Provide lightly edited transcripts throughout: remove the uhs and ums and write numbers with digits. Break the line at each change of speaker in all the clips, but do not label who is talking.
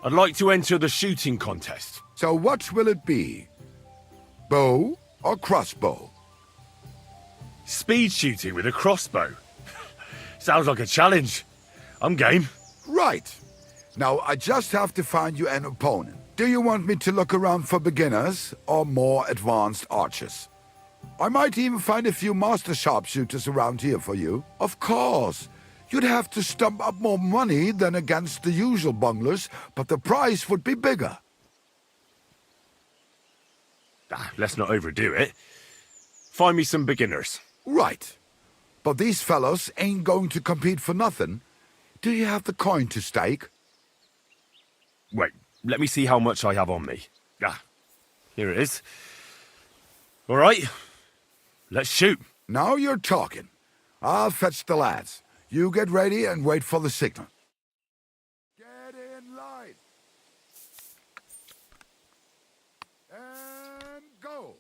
I'd like to enter the shooting contest.
So what will it be? Bow or crossbow?
Speed shooting with a crossbow. Sounds like a challenge. I'm game.
Right. Now I just have to find you an opponent. Do you want me to look around for beginners or more advanced archers? I might even find a few master sharpshooters around here for you. Of course. You'd have to stump up more money than against the usual bunglers, but the price would be bigger.
Let's not overdo it. Find me some beginners.
Right. But these fellows ain't going to compete for nothing. Do you have the coin to stake?
Wait, let me see how much I have on me. Here it is. All right, let's shoot.
Now you're talking. I'll fetch the lads. You get ready and wait for the signal. Get in line. And go.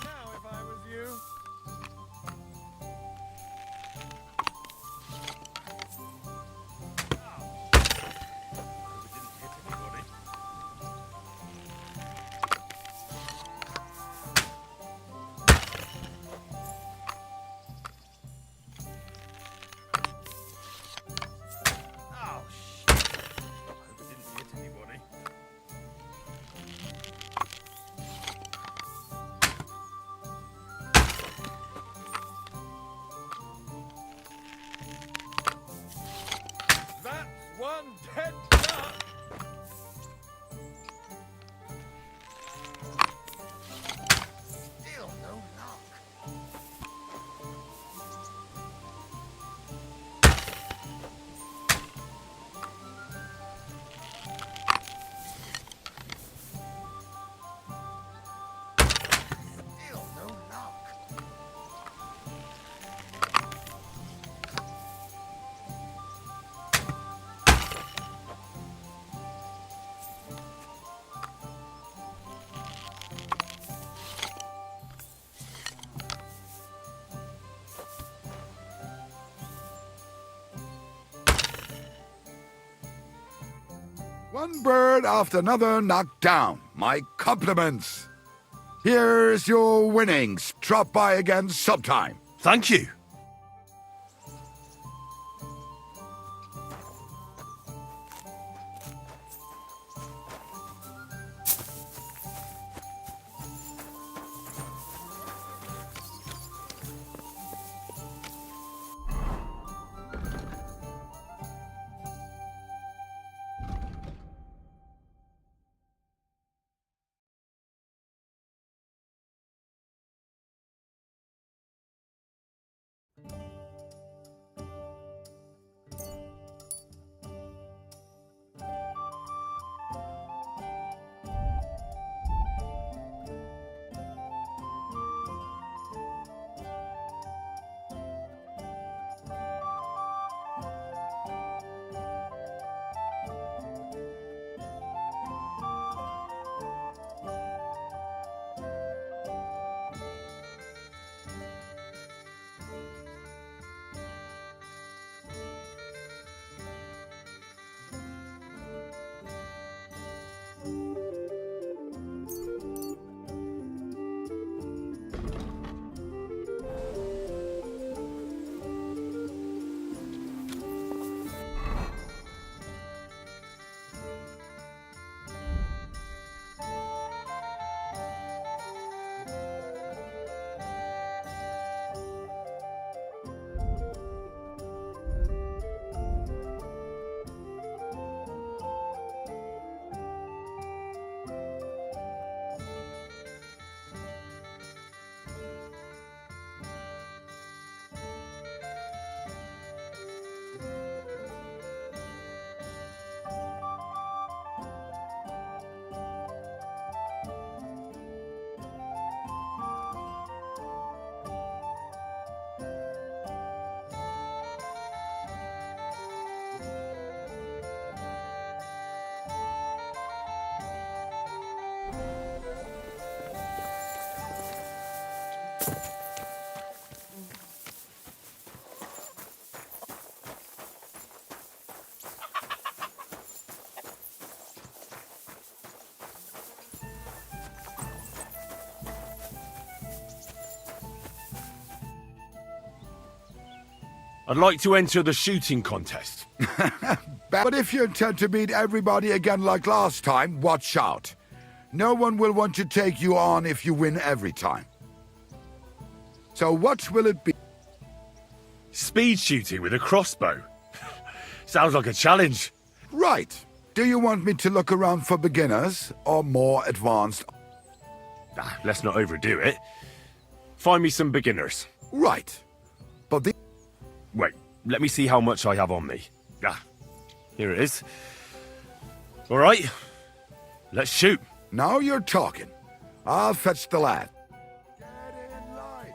Now, if I was you. That's one dead duck. Still no luck. Still no luck.
One bird after another knocked down. My compliments. Here's your winnings. Drop by again sometime.
Thank you. I'd like to enter the shooting contest.
But if you intend to beat everybody again like last time, watch out. No one will want to take you on if you win every time. So what will it be?
Speed shooting with a crossbow. Sounds like a challenge.
Right. Do you want me to look around for beginners or more advanced?
Let's not overdo it. Find me some beginners.
Right. But the...
Wait, let me see how much I have on me. Here it is. All right, let's shoot.
Now you're talking. I'll fetch the lad. Get in line.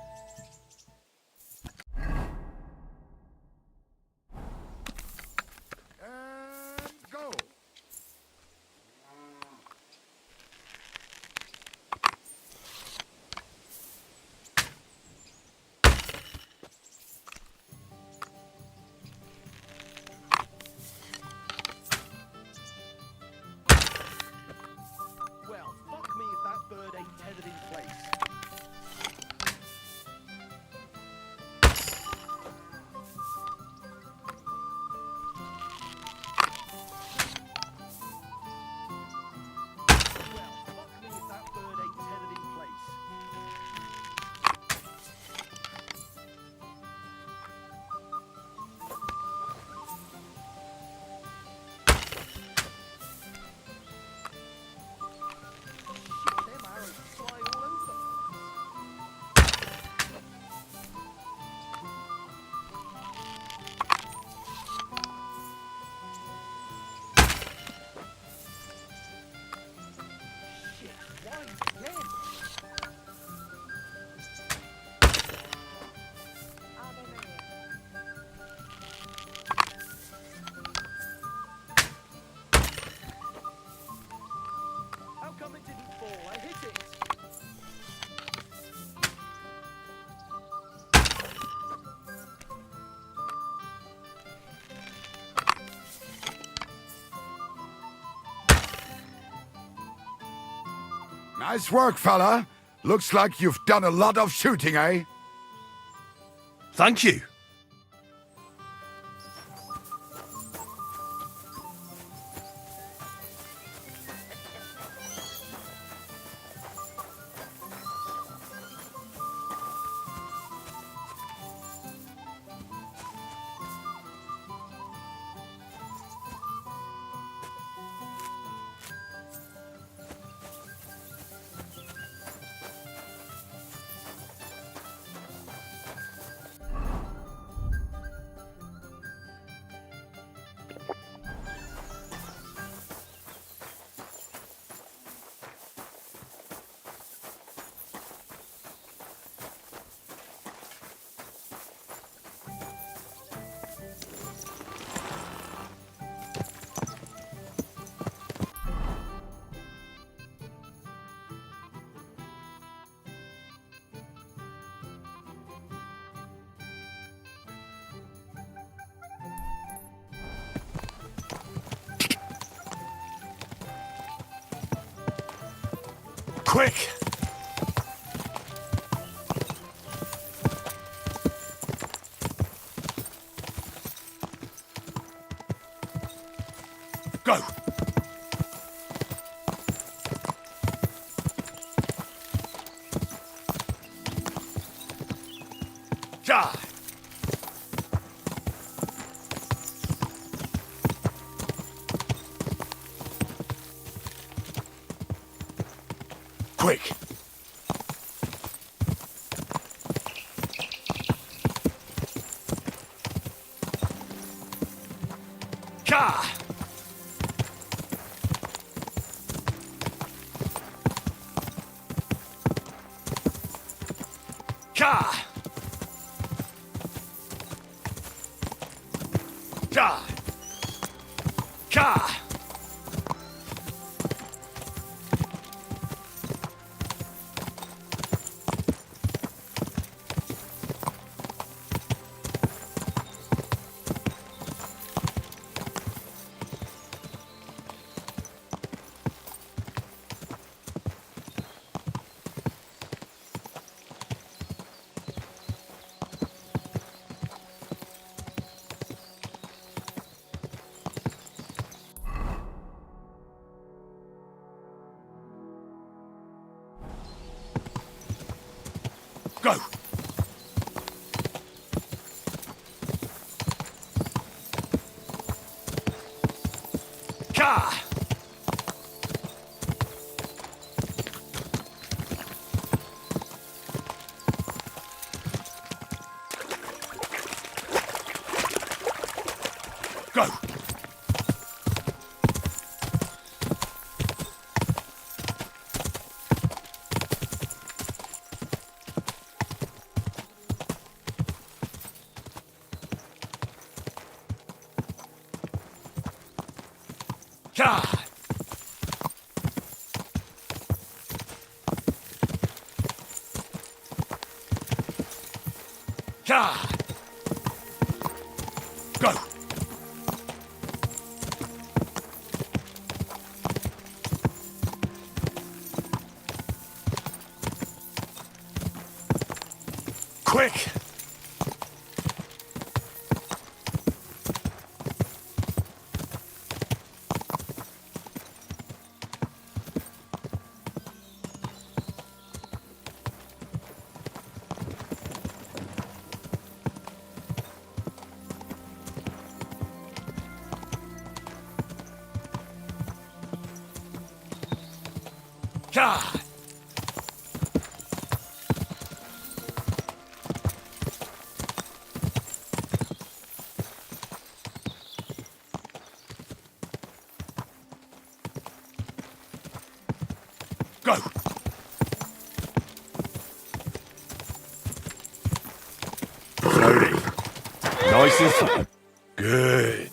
And go.
Well, fuck me if that bird ain't tethered in place. Well, fuck me if that bird ain't tethered in place. Them arrows fly all over the place. Shit, why again? How come it didn't fall? I hit it.
Nice work, fella. Looks like you've done a lot of shooting, eh?
Thank you. Quick! Go! Ja! Quick! Ka! Ka! Ja! Ka! Go! Ka! Go! Ka! Ka! Go! Quick! Ka! Go! Slowly. Nice and slow. Good.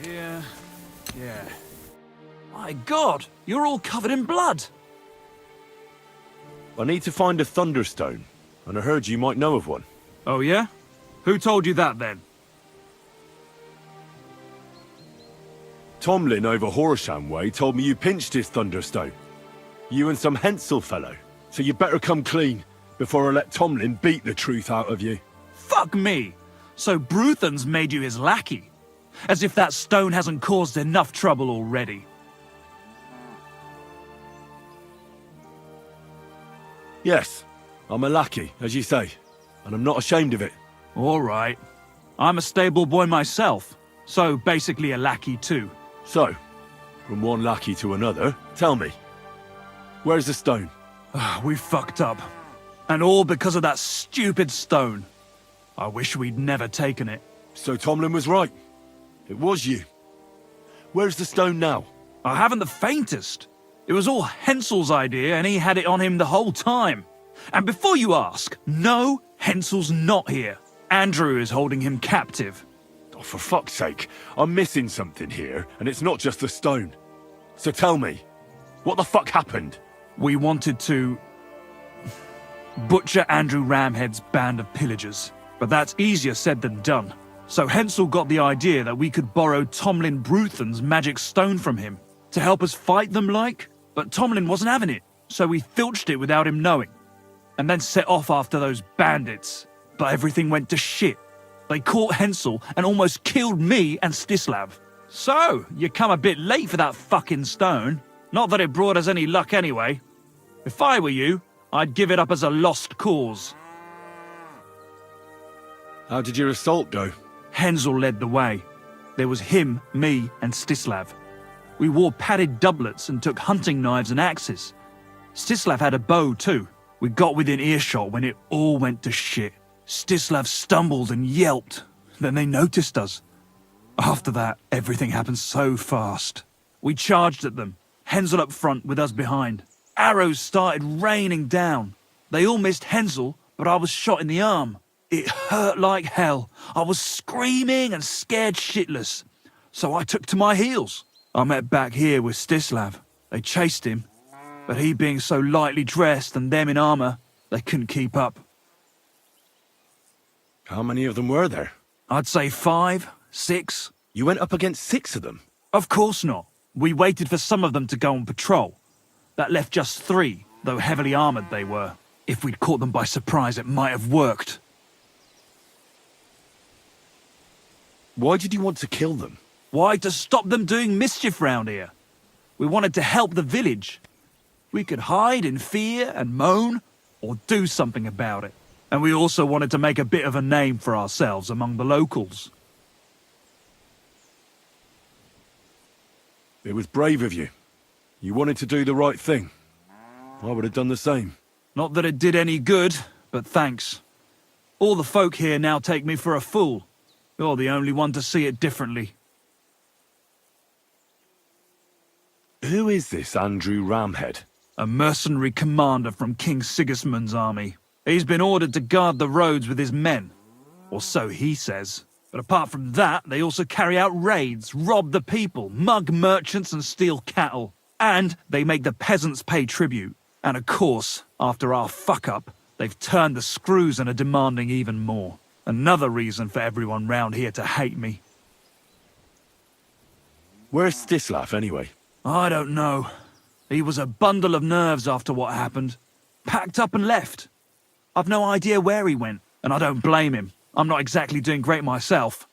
Here. Yeah. My God, you're all covered in blood.
I need to find a Thunderstone, and I heard you might know of one.
Oh, yeah? Who told you that then?
Tomlin over Horsham Way told me you pinched his Thunderstone. You and some Hensel fellow. So you better come clean before I let Tomlin beat the truth out of you.
Fuck me! So Bruthan's made you his lackey? As if that stone hasn't caused enough trouble already.
Yes, I'm a lackey, as you say, and I'm not ashamed of it.
All right. I'm a stable boy myself, so basically a lackey too.
So, from one lackey to another, tell me, where's the stone?
We fucked up. And all because of that stupid stone. I wish we'd never taken it.
So Tomlin was right. It was you. Where's the stone now?
I haven't the faintest. It was all Hensel's idea and he had it on him the whole time. And before you ask, no, Hensel's not here. Andrew is holding him captive.
Oh, for fuck's sake, I'm missing something here, and it's not just the stone. So tell me, what the fuck happened?
We wanted to butcher Andrew Ramhead's band of pillagers, but that's easier said than done. So Hensel got the idea that we could borrow Tomlin Bruthan's magic stone from him to help us fight them like, but Tomlin wasn't having it, so we filched it without him knowing, and then set off after those bandits. But everything went to shit. They caught Hensel and almost killed me and Stislav. So, you come a bit late for that fucking stone. Not that it brought us any luck anyway. If I were you, I'd give it up as a lost cause.
How did your assault go?
Hensel led the way. There was him, me, and Stislav. We wore padded doublets and took hunting knives and axes. Stislav had a bow too, We got within earshot when it all went to shit. Stislav stumbled and yelped. Then they noticed us. After that, everything happened so fast. We charged at them, Hensel up front with us behind. Arrows started raining down. They all missed Hensel, but I was shot in the arm. It hurt like hell. I was screaming and scared shitless. So I took to my heels. I met back here with Stislav. They chased him, but he being so lightly dressed and them in armor, they couldn't keep up.
How many of them were there?
I'd say 5, 6.
You went up against 6 of them?
Of course not. We waited for some of them to go on patrol. That left just 3, though heavily armored they were. If we'd caught them by surprise, it might have worked.
Why did you want to kill them?
Why? To stop them doing mischief round here. We wanted to help the village. We could hide in fear and moan, or do something about it. And we also wanted to make a bit of a name for ourselves among the locals.
It was brave of you. You wanted to do the right thing. I would have done the same.
Not that it did any good, but thanks. All the folk here now take me for a fool. You're the only one to see it differently.
Who is this Andrew Ramhead?
A mercenary commander from King Sigismund's army. He's been ordered to guard the roads with his men. Or so he says. But apart from that, they also carry out raids, rob the people, mug merchants and steal cattle. And they make the peasants pay tribute. And of course, after our fuck-up, they've turned the screws and are demanding even more. Another reason for everyone round here to hate me.
Where's Stislav, anyway?
I don't know. He was a bundle of nerves after what happened. Packed up and left. I've no idea where he went, and I don't blame him. I'm not exactly doing great myself.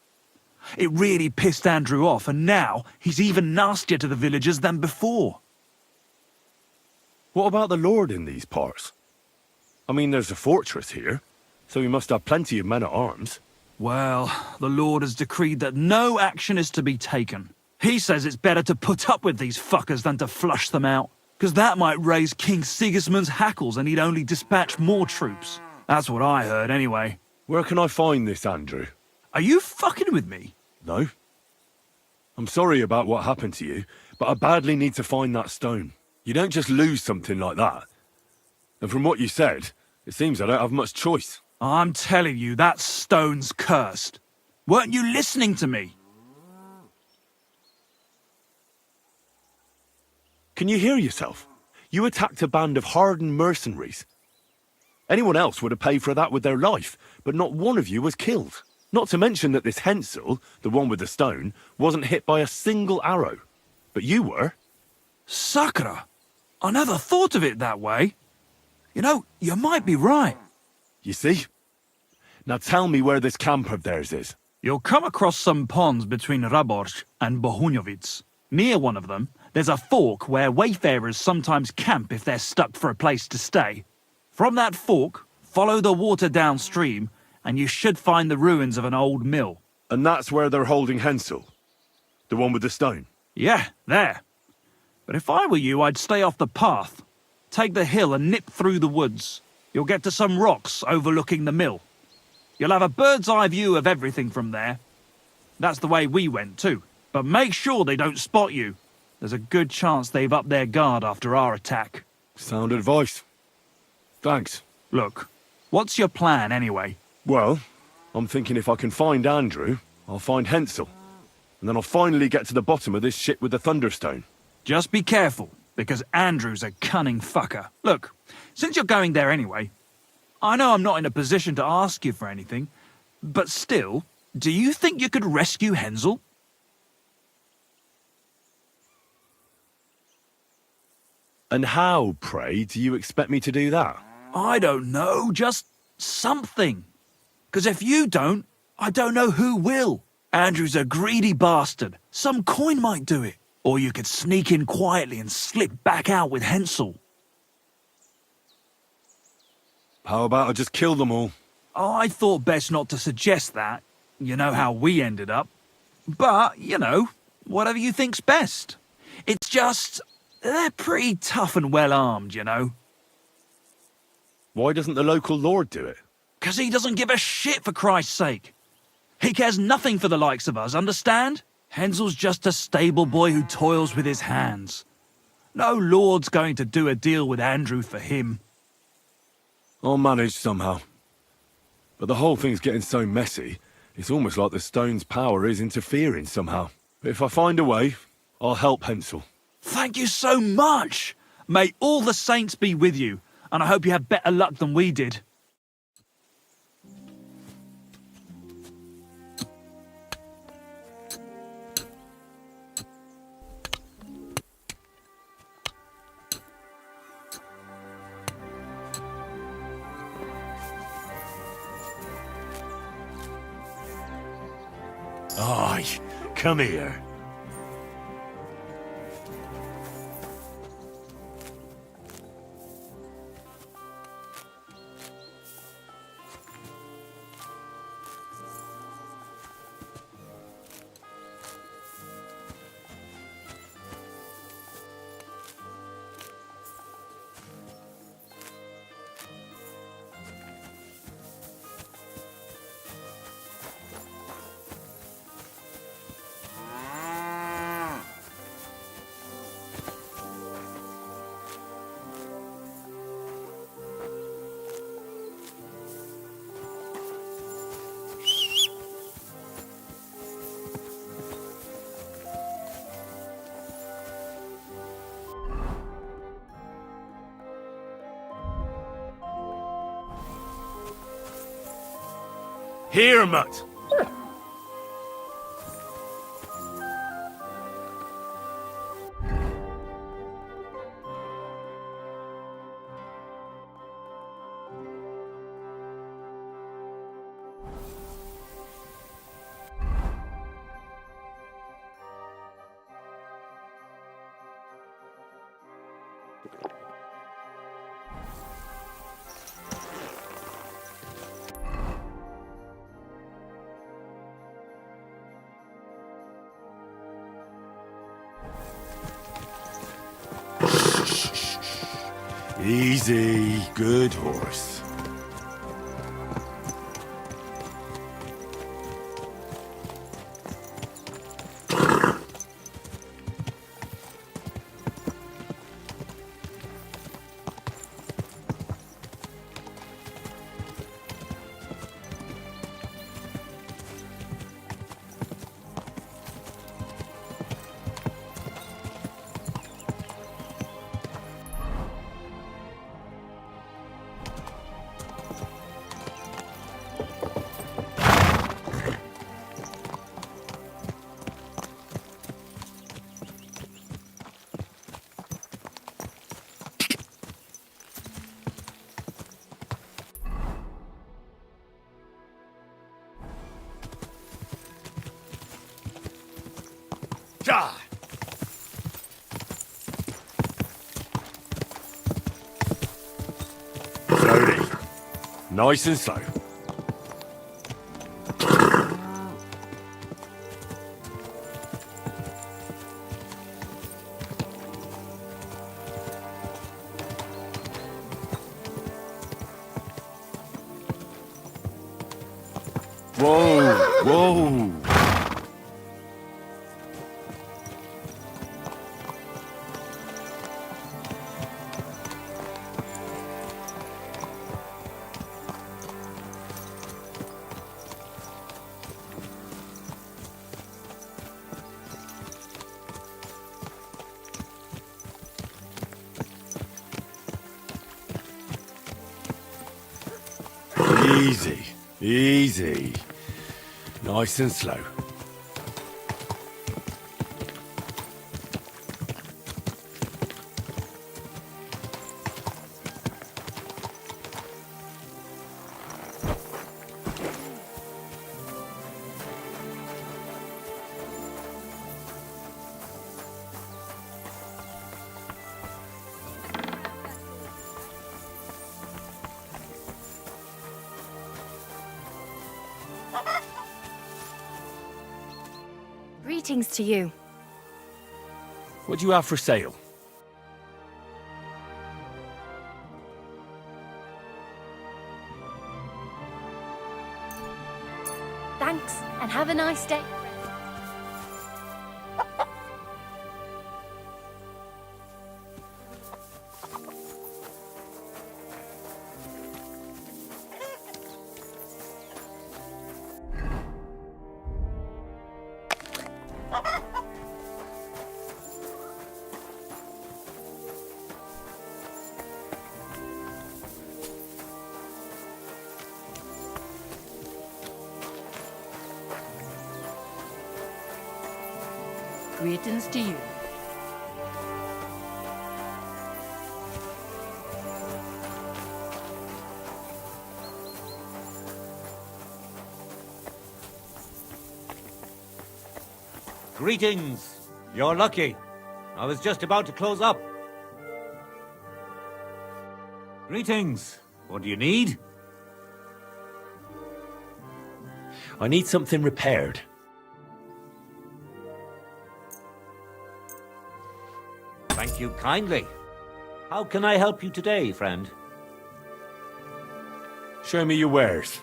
It really pissed Andrew off, and now he's even nastier to the villagers than before.
What about the Lord in these parts? I mean, there's a fortress here, so he must have plenty of men-at-arms.
Well, the Lord has decreed that no action is to be taken. He says it's better to put up with these fuckers than to flush them out, because that might raise King Sigismund's hackles and he'd only dispatch more troops. That's what I heard, anyway.
Where can I find this, Andrew?
Are you fucking with me?
No. I'm sorry about what happened to you, but I badly need to find that stone. You don't just lose something like that. And from what you said, it seems I don't have much choice.
I'm telling you, that stone's cursed. Weren't you listening to me?
Can you hear yourself? You attacked a band of hardened mercenaries. Anyone else would have paid for that with their life, but not one of you was killed. Not to mention that this Hensel, the one with the stone, wasn't hit by a single arrow. But you were.
Sakura, I never thought of it that way. You know, you might be right.
You see? Now tell me where this camp of theirs is.
You'll come across some ponds between Raborj and Bohunjovic. Near one of them, there's a fork where wayfarers sometimes camp if they're stuck for a place to stay. From that fork, follow the water downstream, and you should find the ruins of an old mill.
And that's where they're holding Hensel? The one with the stone?
Yeah, there. But if I were you, I'd stay off the path. Take the hill and nip through the woods. You'll get to some rocks overlooking the mill. You'll have a bird's eye view of everything from there. That's the way we went too. But make sure they don't spot you. There's a good chance they've upped their guard after our attack.
Sound advice. Thanks.
Look, what's your plan anyway?
Well, I'm thinking if I can find Andrew, I'll find Hensel. And then I'll finally get to the bottom of this shit with the Thunderstone.
Just be careful, because Andrew's a cunning fucker. Look, since you're going there anyway, I know I'm not in a position to ask you for anything, but still, do you think you could rescue Hensel?
And how, pray, do you expect me to do that?
I don't know, just something. Because if you don't, I don't know who will. Andrew's a greedy bastard. Some coin might do it. Or you could sneak in quietly and slip back out with Hensel.
How about I just kill them all?
I thought best not to suggest that. You know how we ended up. But, you know, whatever you think's best. It's just, they're pretty tough and well armed, you know.
Why doesn't the local lord do it?
'Cause he doesn't give a shit, for Christ's sake. He cares nothing for the likes of us, understand? Hensel's just a stable boy who toils with his hands. No lord's going to do a deal with Andrew for him.
I'll manage somehow. But the whole thing's getting so messy, it's almost like the stone's power is interfering somehow. But if I find a way, I'll help Hensel.
Thank you so much! May all the saints be with you, and I hope you have better luck than we did.
Aye, come here. Here, mutt. Easy, good horse. Ja! Slowly. Nice and slow. Whoa, whoa. Easy, easy. Nice and slow.
Greetings to you.
What do you have for sale?
Thanks, and have a nice day.
Greetings to you.
Greetings. You're lucky. I was just about to close up. Greetings. What do you need?
I need something repaired.
Thank you kindly. How can I help you today, friend?
Show me your wares.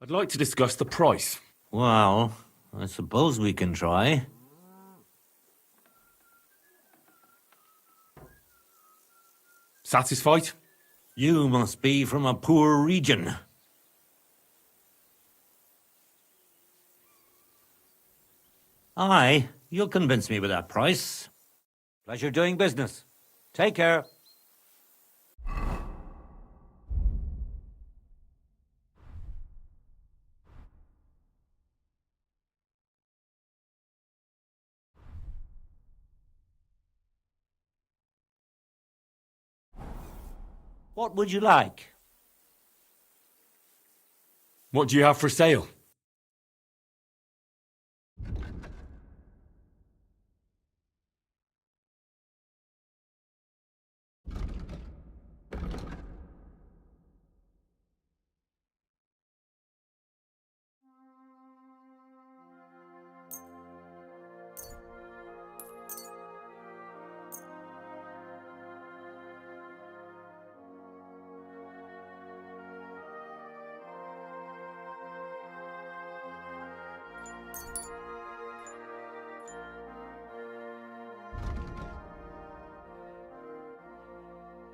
I'd like to discuss the price.
Well, I suppose we can try.
Satisfied?
You must be from a poor region. Aye, you'll convince me with that price. Pleasure doing business. Take care. What would you like?
What do you have for sale?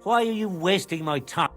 Why are you wasting my time?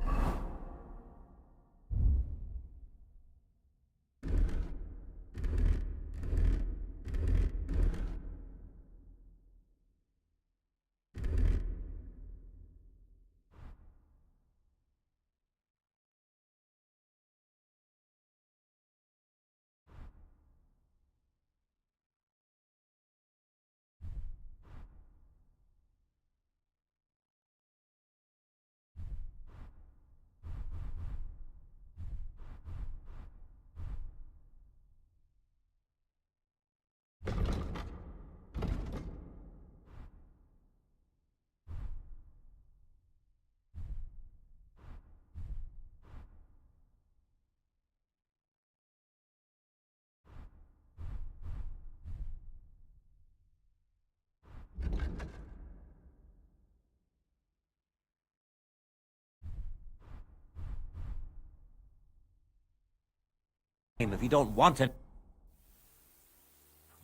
if you don't want it.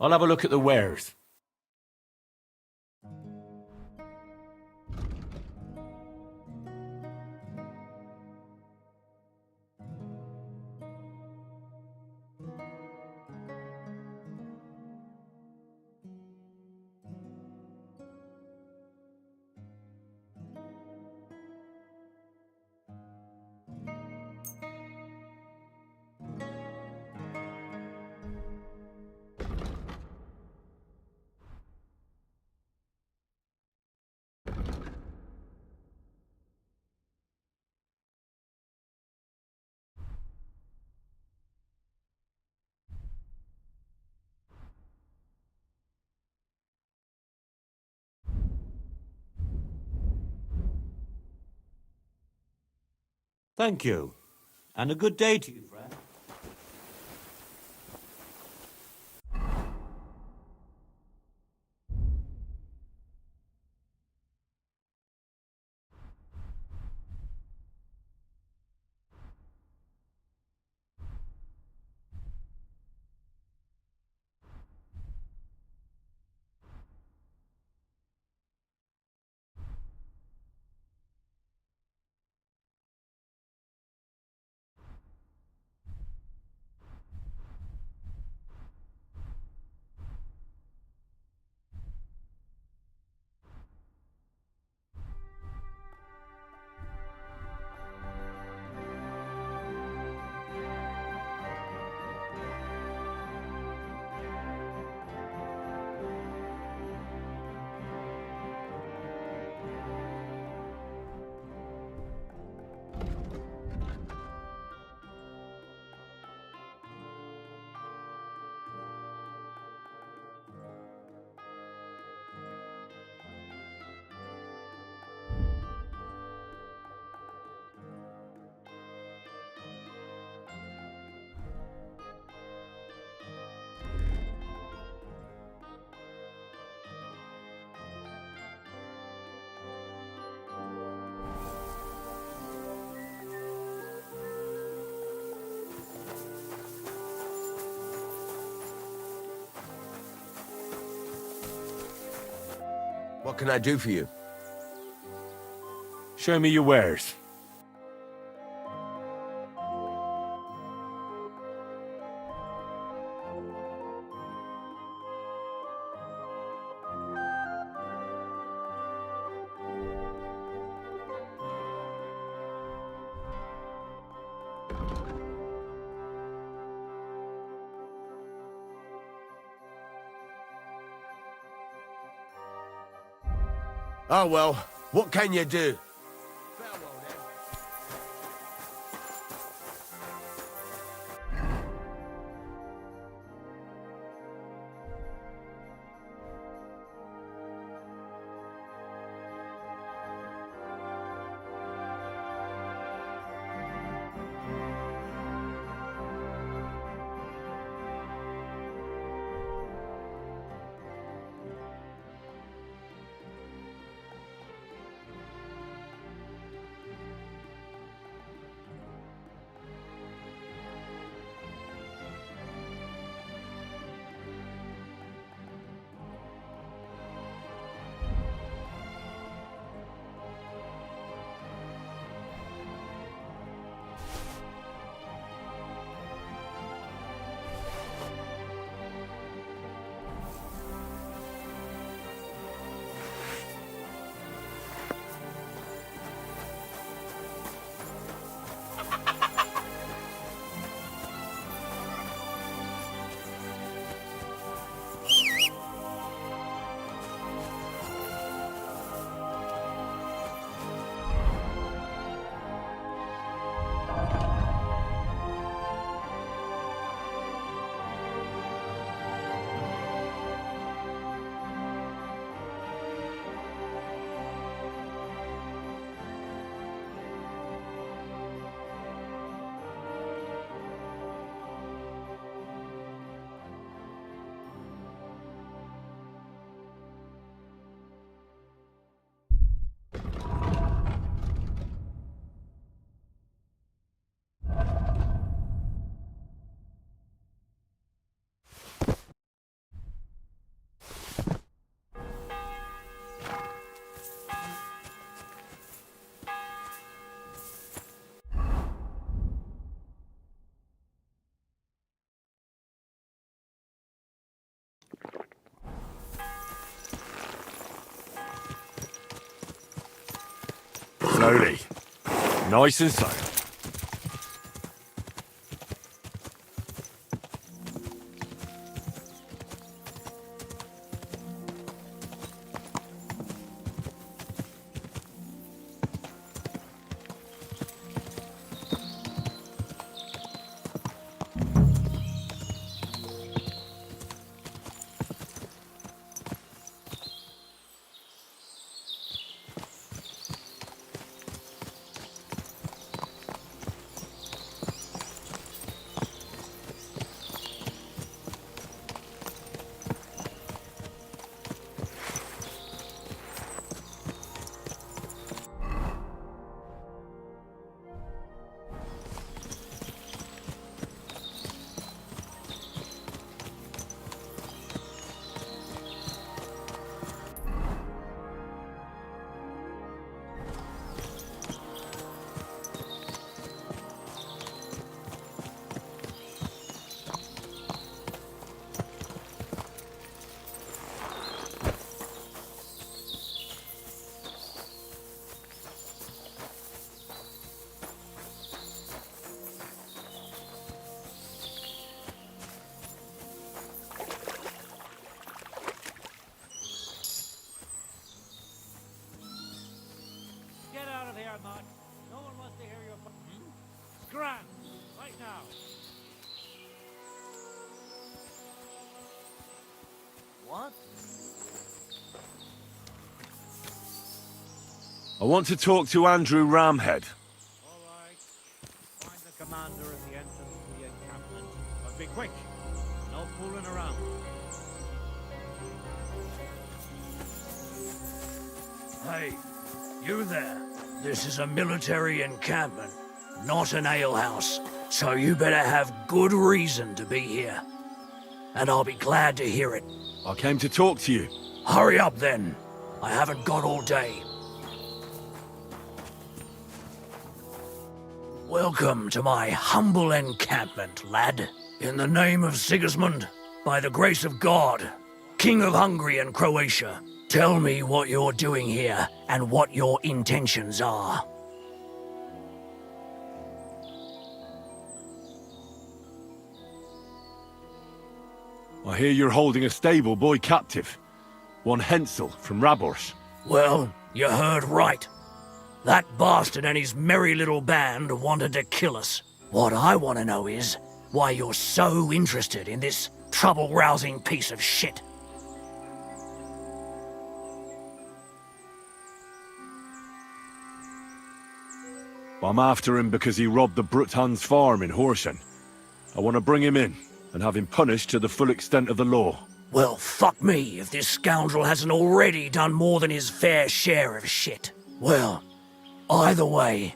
I'll have a look at the wares.
Thank you. And a good day to you, friend.
What can I do for you?
Show me your wares.
Oh well, what can you do?
Slowly. Nice and slow.
Get out of here, Mud. No one wants to hear your... Scram! Right now.
What?
I want to talk to Andrew Ramhead.
All right. Find the commander at the entrance to the encampment. But be quick. No fooling around.
Hey, you there. This is a military encampment, not an alehouse. So you better have good reason to be here. And I'll be glad to hear it.
I came to talk to you.
Hurry up then. I haven't got all day. Welcome to my humble encampment, lad. In the name of Sigismund, by the grace of God, King of Hungary and Croatia, tell me what you're doing here and what your intentions are.
I hear you're holding a stable boy captive. One Hensel from Rabors.
Well, you heard right. That bastard and his merry little band wanted to kill us. What I want to know is why you're so interested in this trouble-rousing piece of shit.
I'm after him because he robbed the Bruthans farm in Horsham. I want to bring him in and have him punished to the full extent of the law.
Well, fuck me if this scoundrel hasn't already done more than his fair share of shit. Well, either way,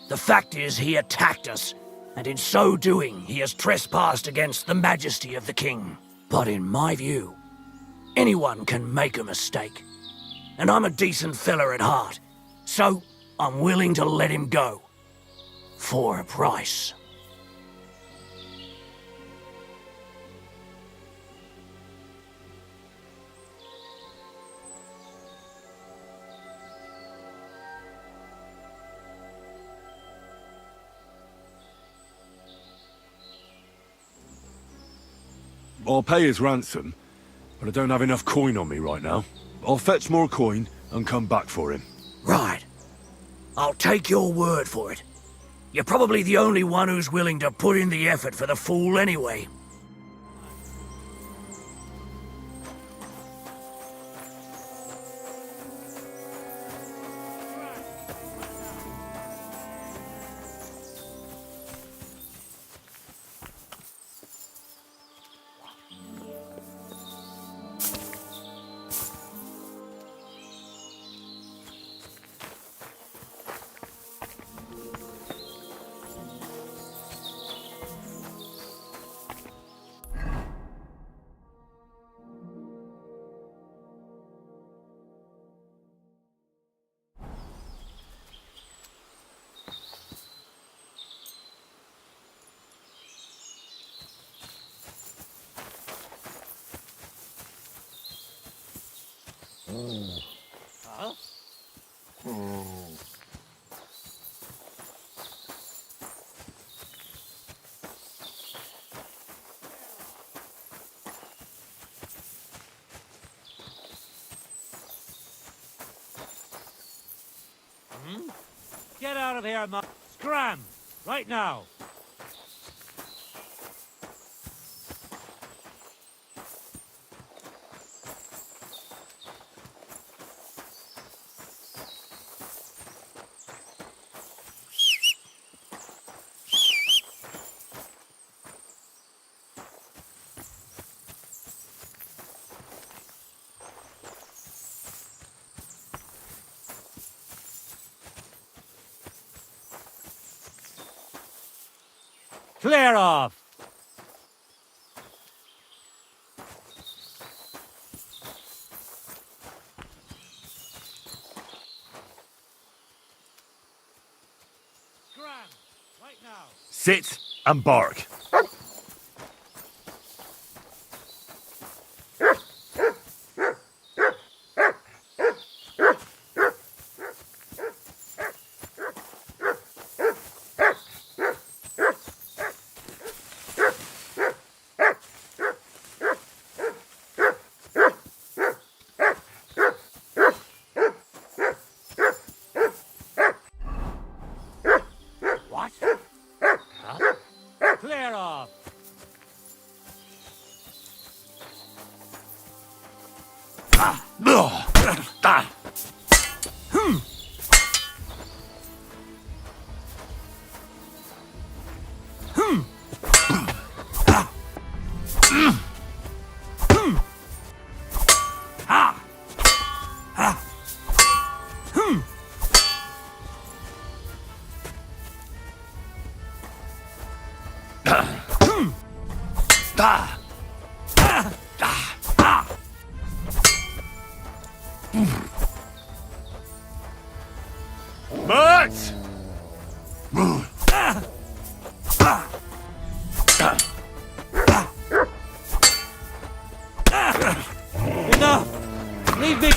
the fact is he attacked us, and in so doing he has trespassed against the majesty of the king. But in my view, anyone can make a mistake. And I'm a decent fella at heart, so I'm willing to let him go. For a price.
I'll pay his ransom, but I don't have enough coin on me right now. I'll fetch more coin and come back for him.
Right. I'll take your word for it. You're probably the only one who's willing to put in the effort for the fool anyway.
Get out of here, man. Scram! Right now. Clear off! Scram! Right now.
Sit and bark.
What? Clear off!
Max!
Enough! Leave me!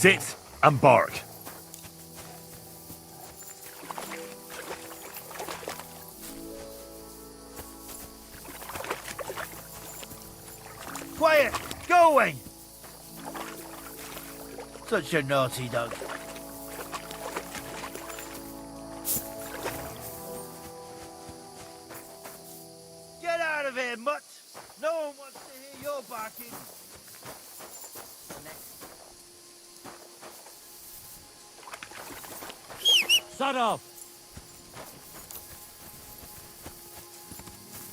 Sit and bark.
Quiet! Go away! Such a naughty dog. Get out of here, mutt! No one wants to hear your barking.
Sod off!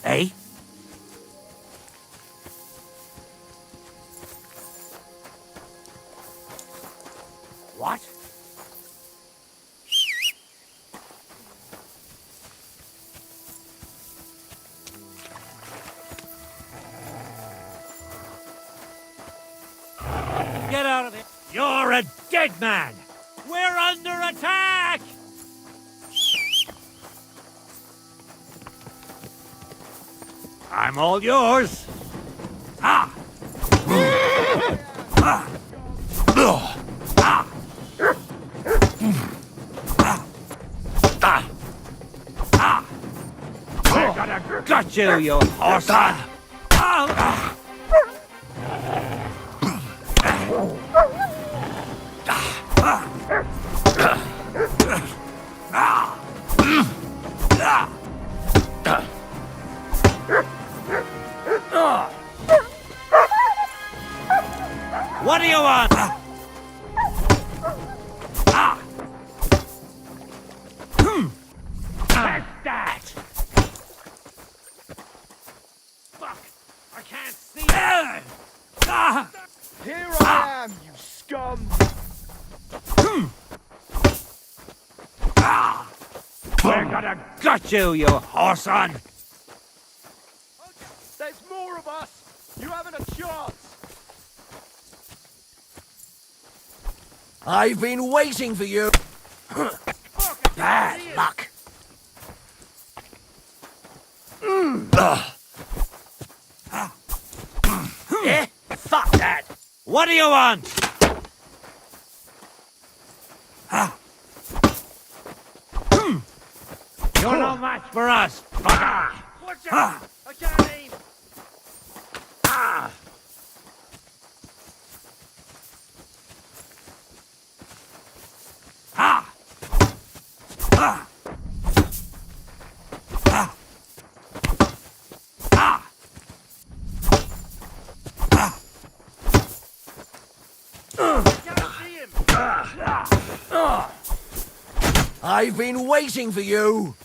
Eh? What?
Get out of here! You're a dead man! We're under attack! I'm all yours! Ah! Ah! Ah! Ah! Ah! We're gonna gut you, you horse! Ah! What do you want? Take that! Fuck! I can't see it!
Here I am, you scum!
We're gonna gut you, you horson!
There's more of us! You haven't a chance!
I've been waiting for you. Bad luck. Yeah? Fuck that.
What do you want? You're no match for us, fucker!
Watch out! I can't aim!
I've been waiting for you.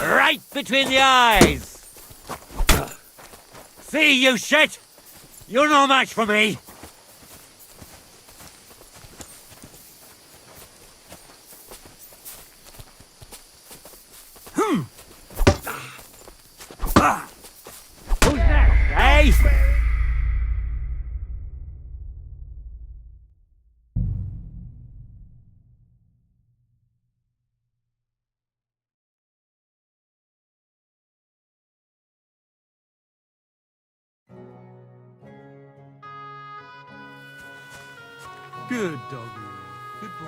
Right between the eyes! See, you shit! You're no match for me! Who's next, eh?
Good doggy. Good boy.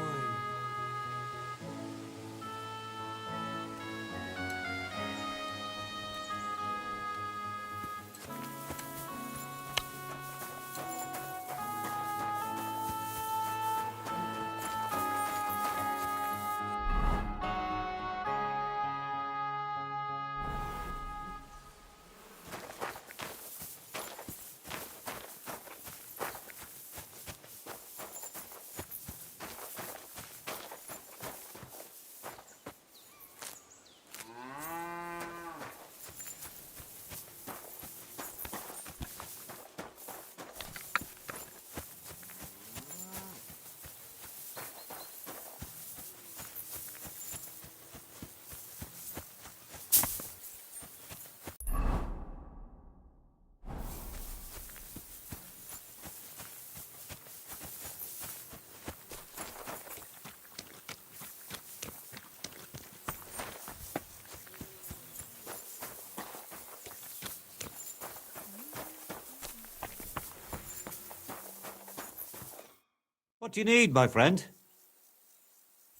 What do you need, my friend?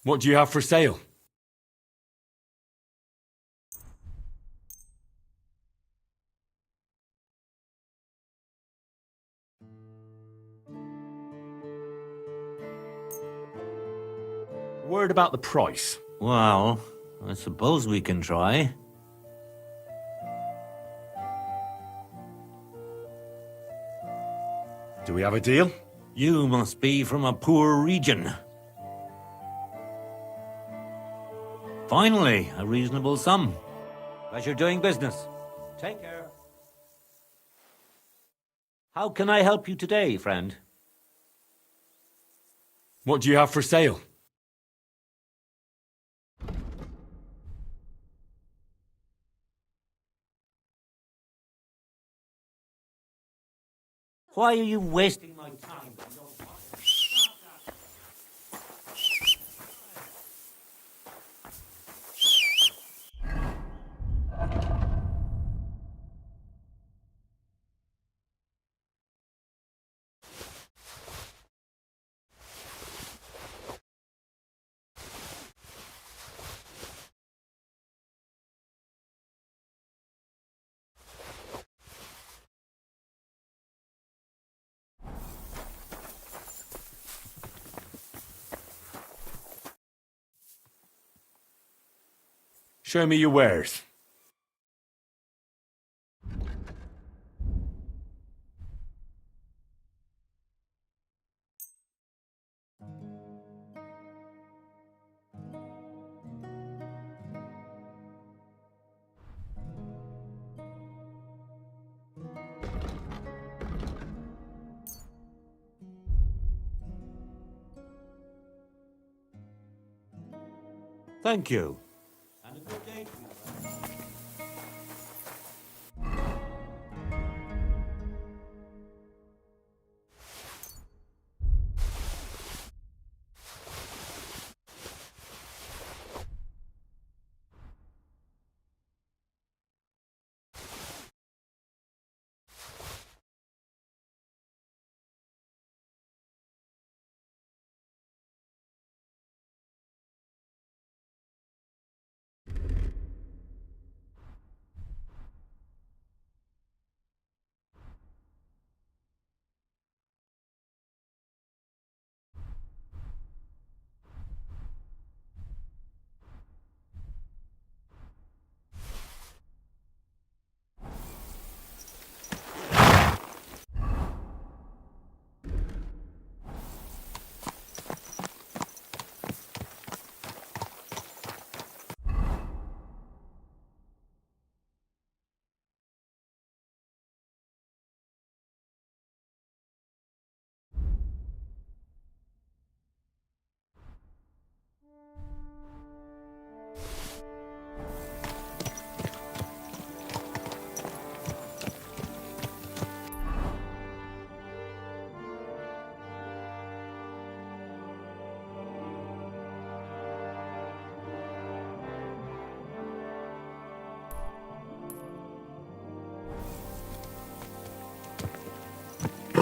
What do you have for sale? Word about the price.
Well, I suppose we can try.
Do we have a deal?
You must be from a poor region. Finally, a reasonable sum. Pleasure doing business. Take care. How can I help you today, friend?
What do you have for sale?
Why are you wasting my time?
Show me your wares.
Thank you. And a good day to you.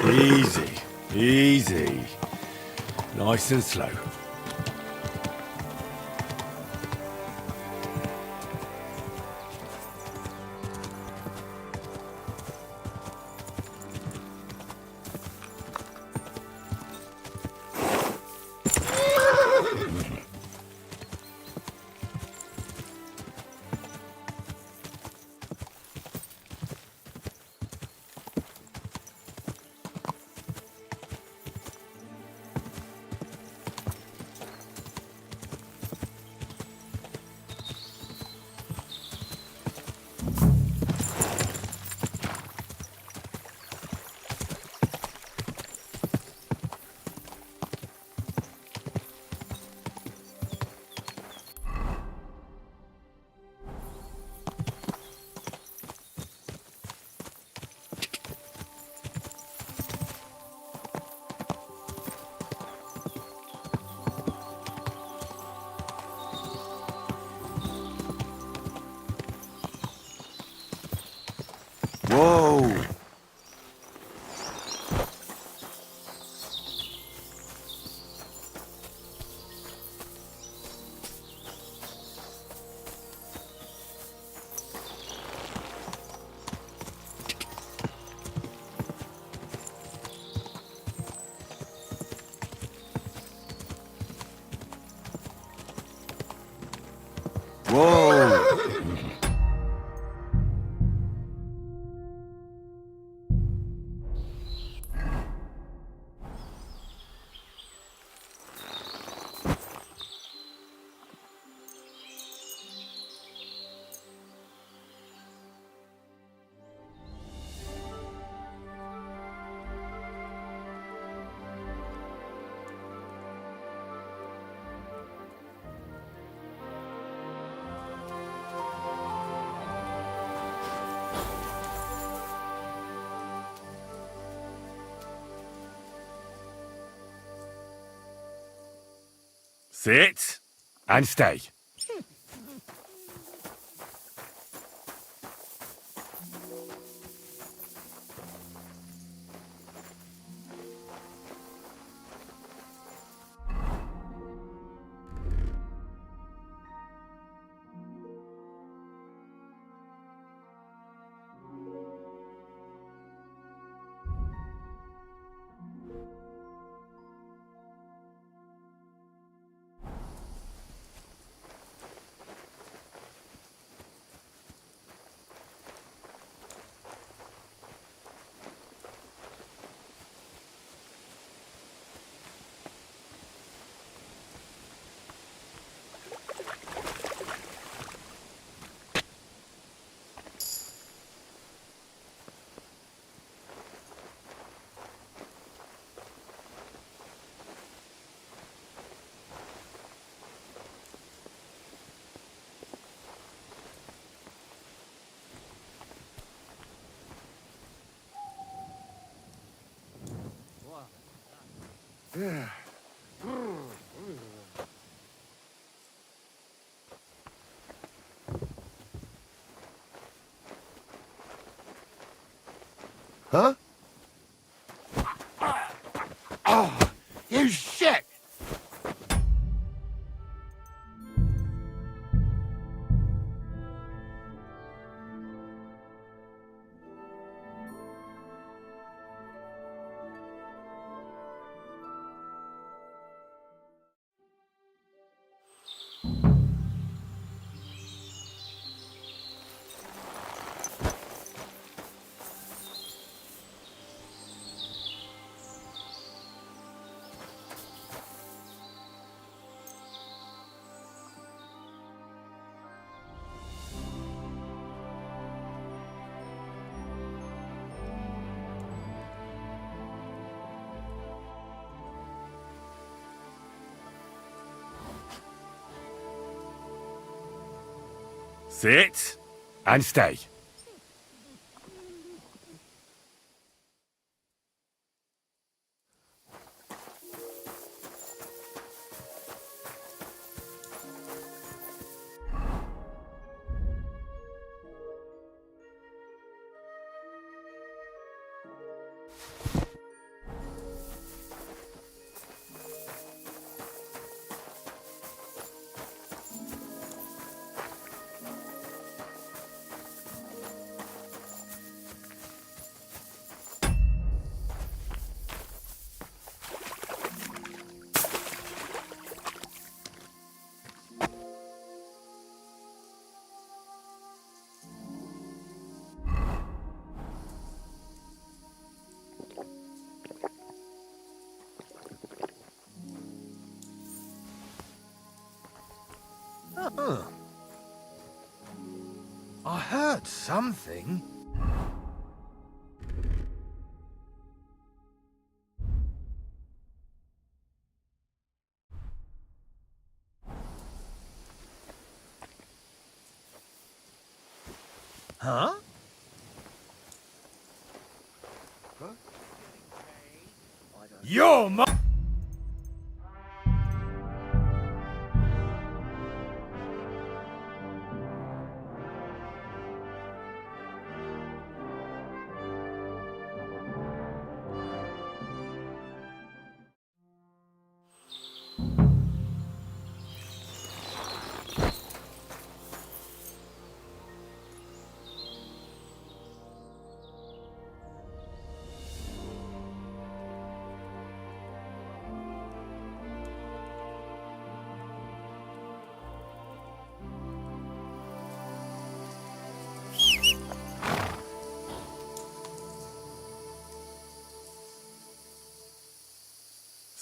Easy, easy. Nice and slow.
Whoa!
Sit and stay.
Huh? Oh, you shit!
Sit and stay.
I heard something. Huh?
You're my...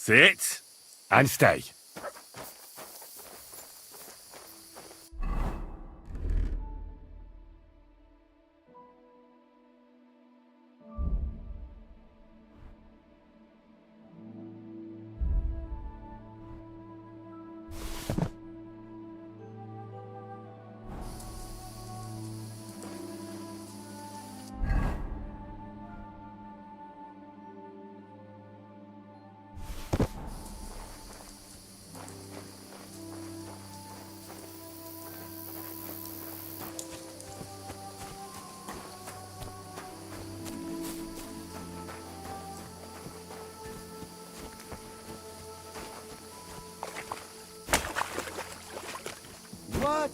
Sit and stay.
What?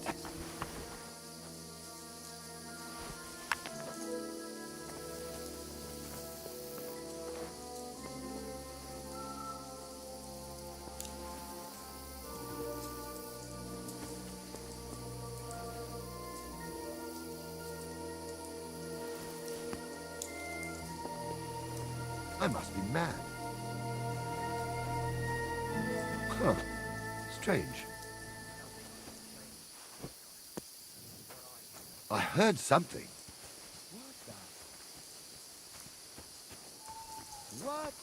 I must be mad. Huh. Strange. I heard something.
What?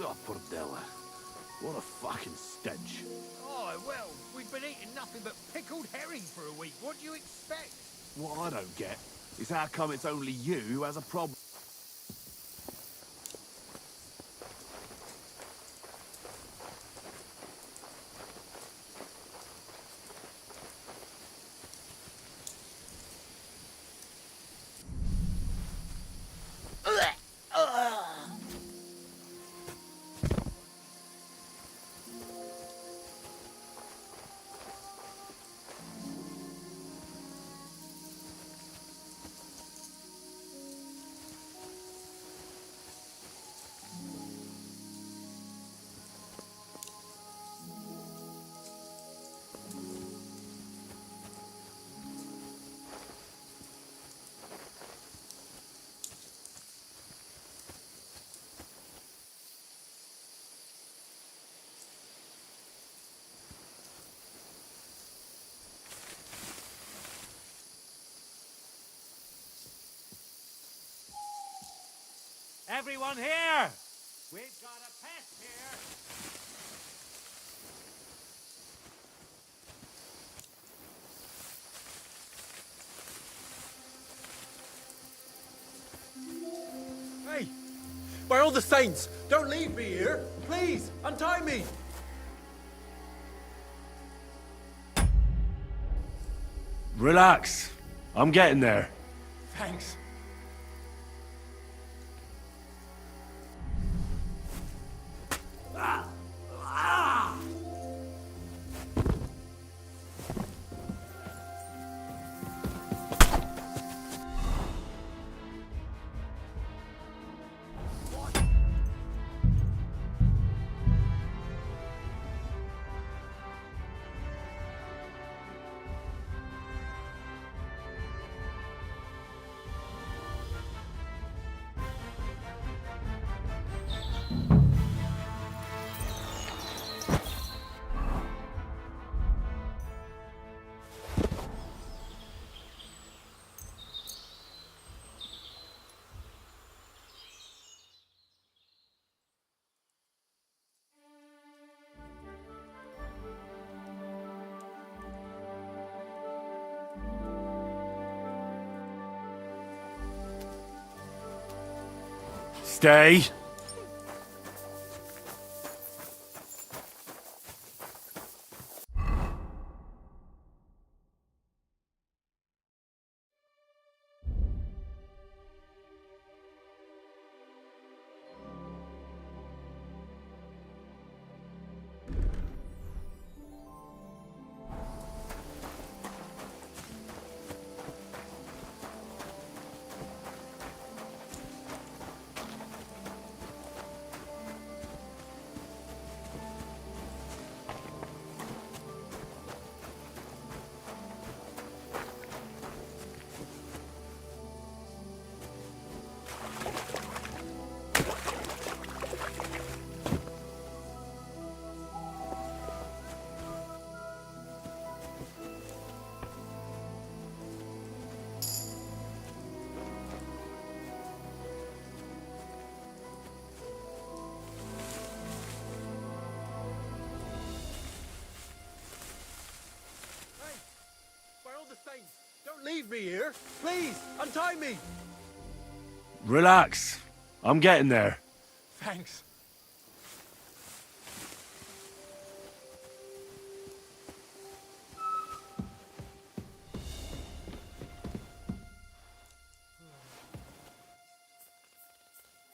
Oh, Bordella. What a fucking stench.
Oh, well, we've been eating nothing but pickled herring for a week. What do you expect?
What I don't get is how come it's only you who has a problem. Everyone here! We've got a pest here!
Hey! By all the saints, don't leave me here! Please, untie me!
Relax. I'm getting there.
Thanks.
Stay.
saints, don't leave me here. Please, untie me.
Relax. I'm getting there.
Thanks.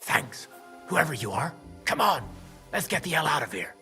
Thanks, whoever you are. Come on, let's get the hell out of here.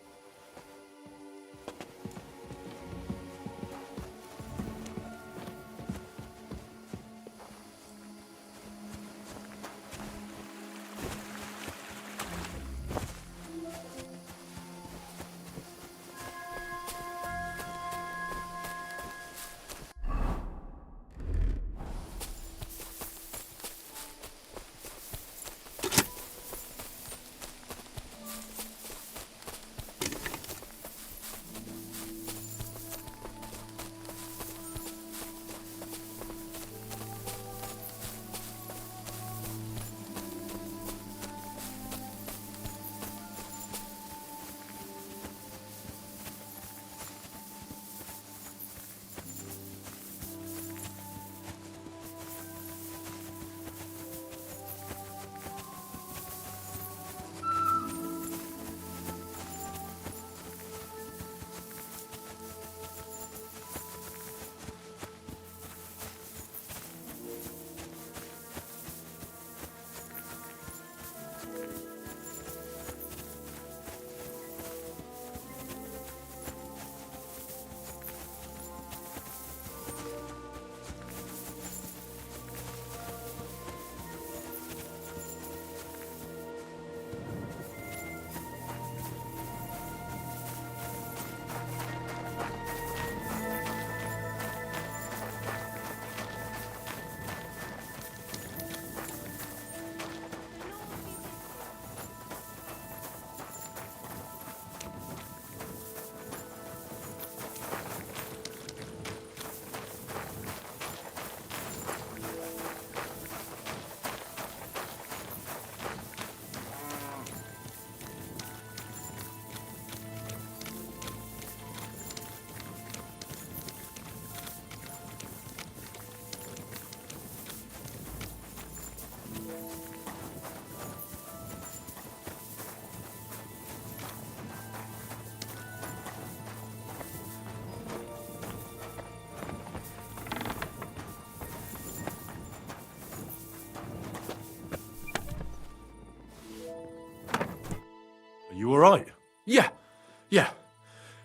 Are you alright?
Yeah,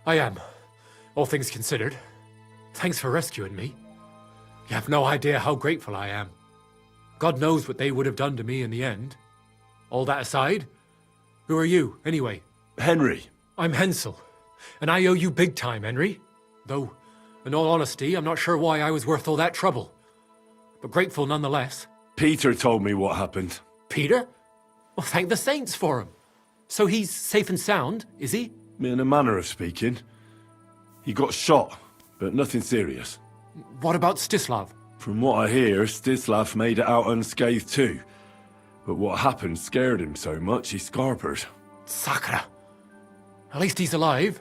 I am. All things considered. Thanks for rescuing me. You have no idea how grateful I am. God knows what they would have done to me in the end. All that aside, who are you, anyway?
Henry.
I'm Hensel, and I owe you big time, Henry. Though, in all honesty, I'm not sure why I was worth all that trouble. But grateful nonetheless.
Peter told me what happened.
Peter? Well, thank the saints for him. So he's safe and sound, is he?
In a manner of speaking. He got shot, but nothing serious.
What about Stislav?
From what I hear, Stislav made it out unscathed too. But what happened scared him so much he scarpered.
Sakra. At least he's alive.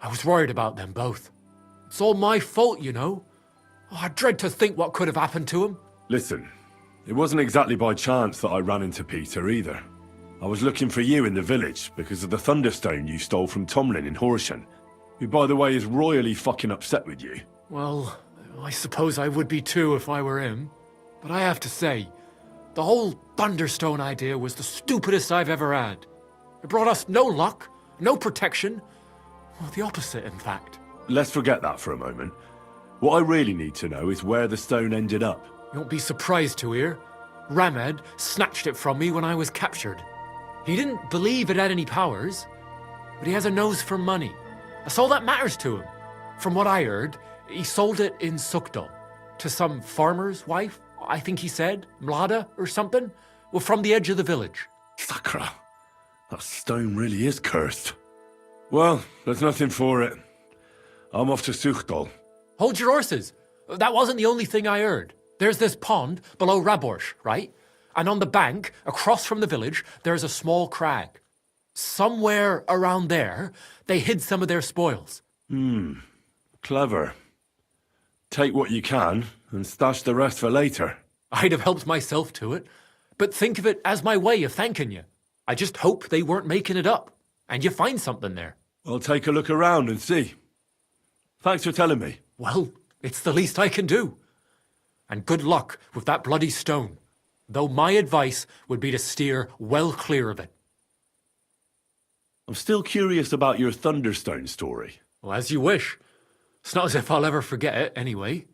I was worried about them both. It's all my fault, you know. Oh, I dread to think what could have happened to him.
Listen, it wasn't exactly by chance that I ran into Peter either. I was looking for you in the village because of the Thunderstone you stole from Tomlin in Horsham, who by the way is royally fucking upset with you.
Well, I suppose I would be too if I were him. But I have to say, the whole Thunderstone idea was the stupidest I've ever had. It brought us no luck, no protection. Well, the opposite, in fact.
Let's forget that for a moment. What I really need to know is where the stone ended up.
You won't be surprised to hear. Ramed snatched it from me when I was captured. He didn't believe it had any powers, but he has a nose for money. That's all that matters to him. From what I heard, he sold it in Sukdal to some farmer's wife, I think he said, Mlada or something, well, from the edge of the village.
Sakra, that stone really is cursed. Well, there's nothing for it. I'm off to Sukdal.
Hold your horses. That wasn't the only thing I heard. There's this pond below Raborsh, right? And on the bank, across from the village, there's a small crag. Somewhere around there, they hid some of their spoils.
Clever. Take what you can and stash the rest for later.
I'd have helped myself to it, but think of it as my way of thanking you. I just hope they weren't making it up, and you find something there.
I'll take a look around and see. Thanks for telling me.
Well, it's the least I can do. And good luck with that bloody stone, though my advice would be to steer well clear of it.
I'm still curious about your Thunderstone story.
Well, as you wish. It's not as if I'll ever forget it, anyway.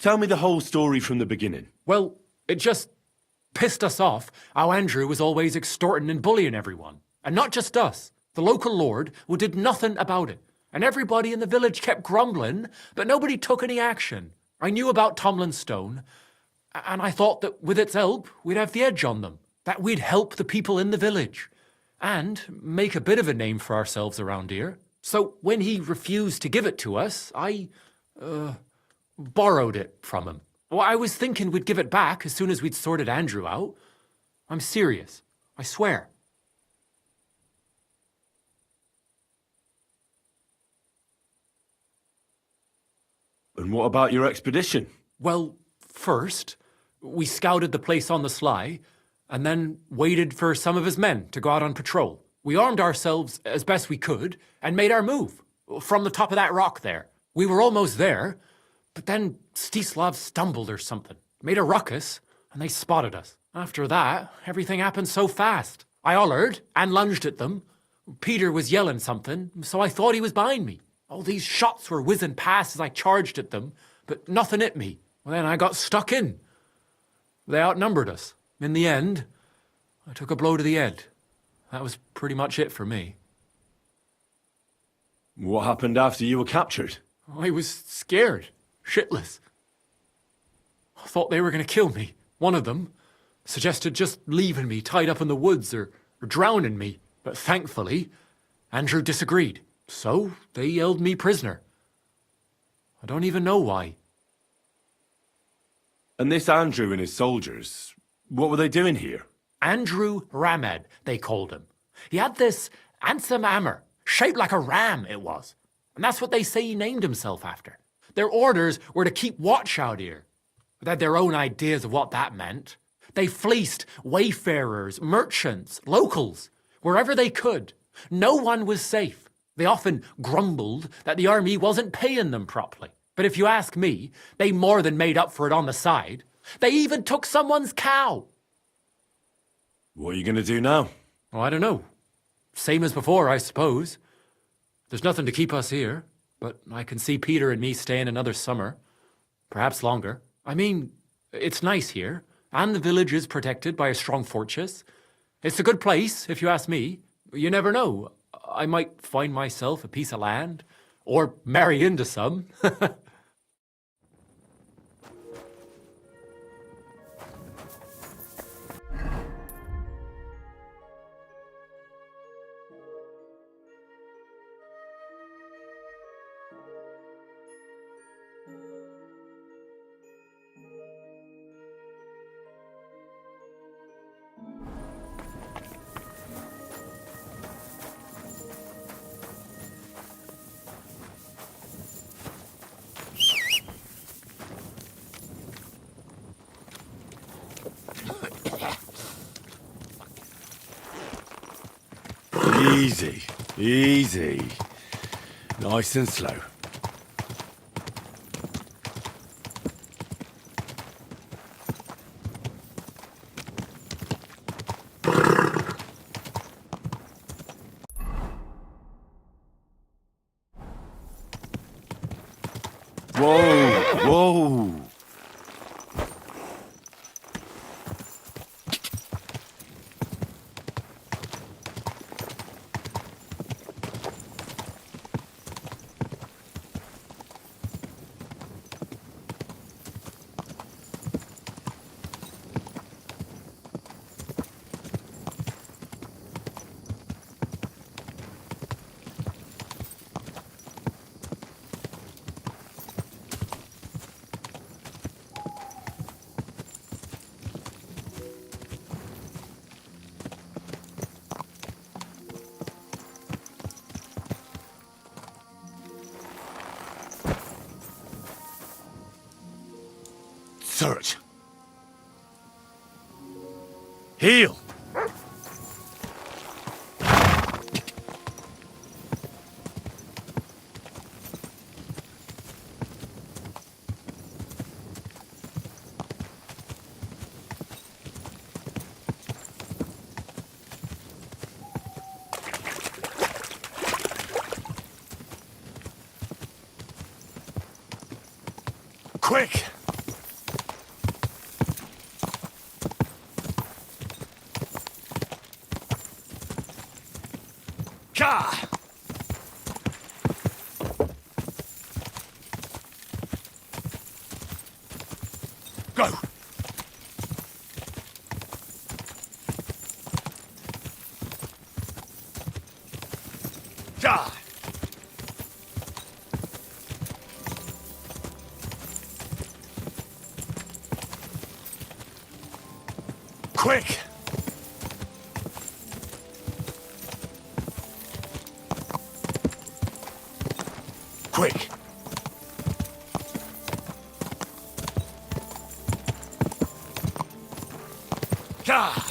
Tell me the whole story from the beginning.
Well, it just pissed us off how Andrew was always extorting and bullying everyone. And not just us. The local lord who did nothing about it. And everybody in the village kept grumbling, but nobody took any action. I knew about Tomlin's stone, and I thought that with its help, we'd have the edge on them. That we'd help the people in the village. And make a bit of a name for ourselves around here. So when he refused to give it to us, I borrowed it from him. Well, I was thinking we'd give it back as soon as we'd sorted Andrew out. I'm serious. I swear.
And what about your expedition?
Well, first, we scouted the place on the sly, and then waited for some of his men to go out on patrol. We armed ourselves as best we could, and made our move, from the top of that rock there. We were almost there, but then Stislav stumbled or something, made a ruckus, and they spotted us. After that, everything happened so fast. I hollered and lunged at them. Peter was yelling something, so I thought he was behind me. All these shots were whizzing past as I charged at them, but nothing hit me. Well, then I got stuck in. They outnumbered us. In the end, I took a blow to the head. That was pretty much it for me.
What happened after you were captured?
I was scared, shitless. I thought they were going to kill me. One of them suggested just leaving me tied up in the woods or drowning me. But thankfully, Andrew disagreed. So they held me prisoner. I don't even know why.
And this Andrew and his soldiers, what were they doing here?
Andrew Ramhead, they called him. He had this handsome hammer, shaped like a ram it was. And that's what they say he named himself after. Their orders were to keep watch out here. They had their own ideas of what that meant. They fleeced wayfarers, merchants, locals, wherever they could. No one was safe. They often grumbled that the army wasn't paying them properly. But if you ask me, they more than made up for it on the side. They even took someone's cow.
What are you going to do now?
Oh, I don't know. Same as before, I suppose. There's nothing to keep us here, but I can see Peter and me staying another summer. Perhaps longer. I mean, it's nice here, and the village is protected by a strong fortress. It's a good place, if you ask me. You never know. I might find myself a piece of land, or marry into some.
Easy, easy. Nice and slow. Whoa, whoa. search. Heal! Quick! Ka! Go! Ka! Quick! Quick! God!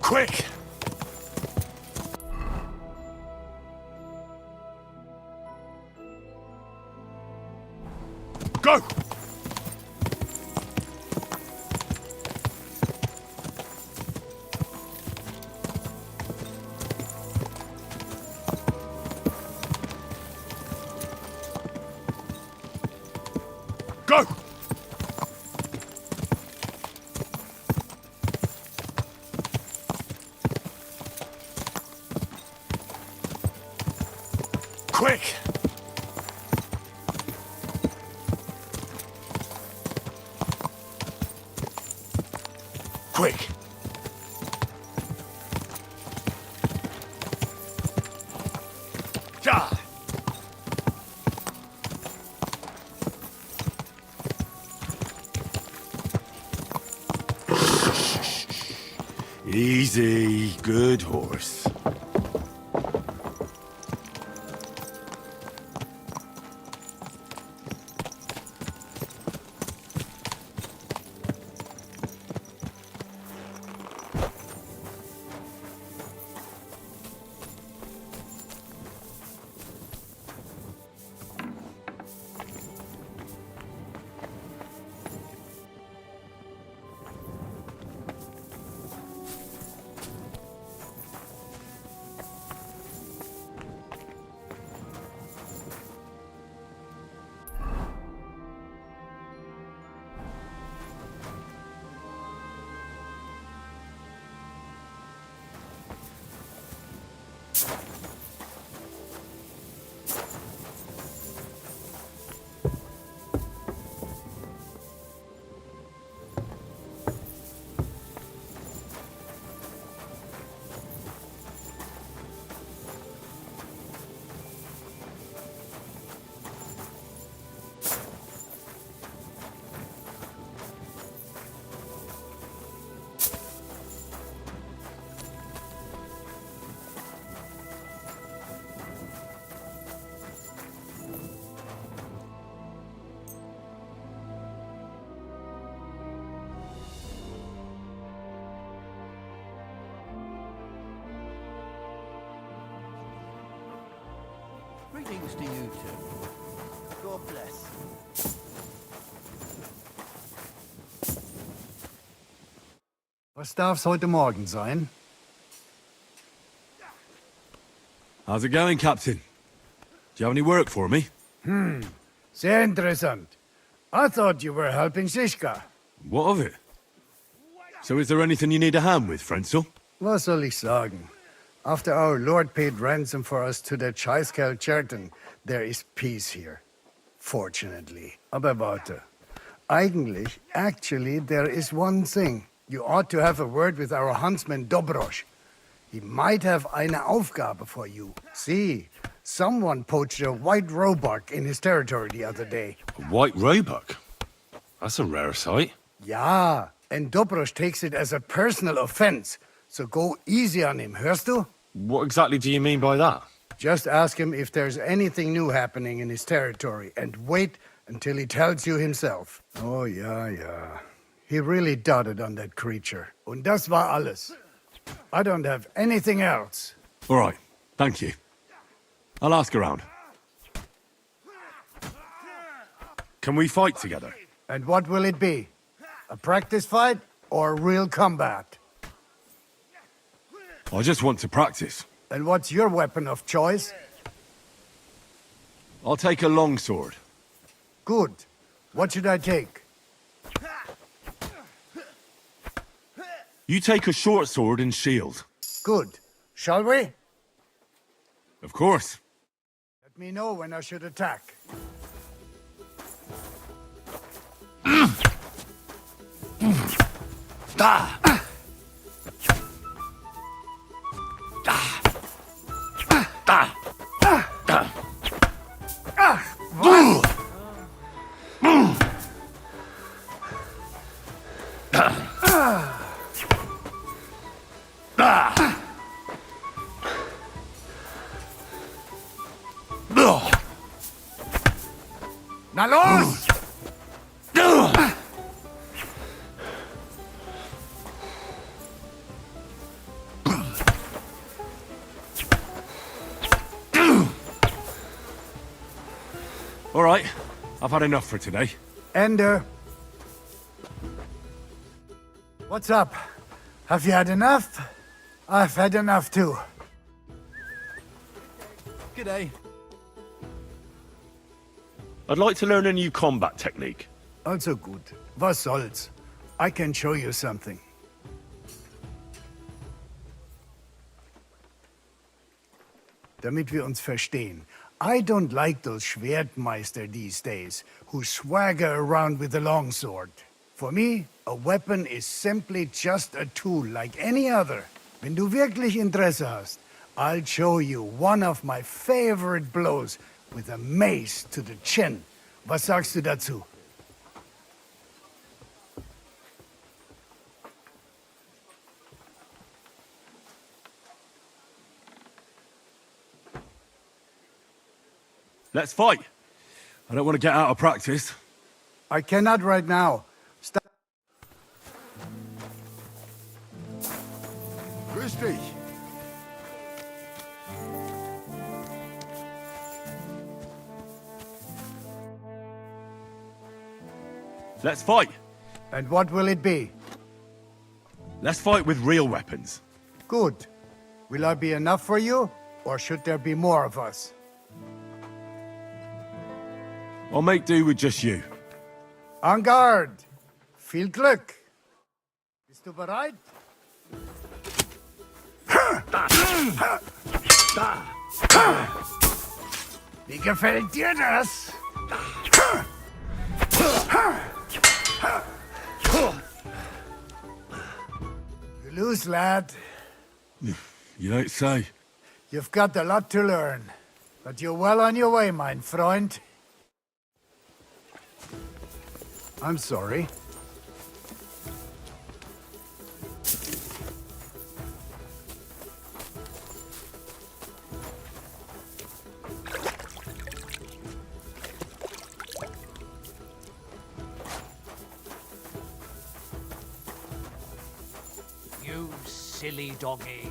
Quick! Go! Go! Quick! Quick! Ja! Easy, good horse.
Greetings to you too. God bless.
Was darf's heute Morgen sein?
How's it going, Captain? Do you have any work for me?
Sehr interessant. I thought you were helping Siska.
What of it? So is there anything you need a hand with, Frenzel?
Was soll ich sagen? After our lord paid ransom for us to the Scheißkerl Cherton, there is peace here. Fortunately. Aber warte. Actually, there is one thing. You ought to have a word with our huntsman Dobrosch. He might have eine Aufgabe for you. See, someone poached a white roebuck in his territory the other day.
A white roebuck? That's a rare sight.
Ja, and Dobrosch takes it as a personal offense. So go easy on him, hörst du?
What exactly do you mean by that?
Just ask him if there's anything new happening in his territory, and wait until he tells you himself. Oh, yeah. He really doted on that creature. Und das war alles. I don't have anything else.
All right, thank you. I'll ask around. Can we fight together?
And what will it be? A practice fight or real combat?
I just want to practice.
And what's your weapon of choice?
I'll take a longsword.
Good. What should I take?
You take a short sword and shield.
Good. Shall we?
Of course.
Let me know when I should attack. Na los!
All right, I've had enough for today.
Ender. What's up? Have you had enough? I've had enough too.
G'day.
I'd like to learn a new combat technique.
Also gut. Was soll's? I can show you something. Damit wir uns verstehen. I don't like those Schwertmeister these days, who swagger around with a longsword. For me, a weapon is simply just a tool like any other. Wenn du wirklich Interesse hast, I'll show you one of my favorite blows with a mace to the chin. Was sagst du dazu?
Let's fight. I don't want to get out of practice.
I cannot right now. Stop.
Grüß dich.
Let's fight.
And what will it be?
Let's fight with real weapons.
Good. Will I be enough for you, or should there be more of us?
I'll make do with just you.
En garde! Viel Glück! Bist du bereit? Wie gefällt dir das? You lose, lad.
You don't say.
You've got a lot to learn, but you're well on your way, mein Freund. I'm sorry.
You silly doggy.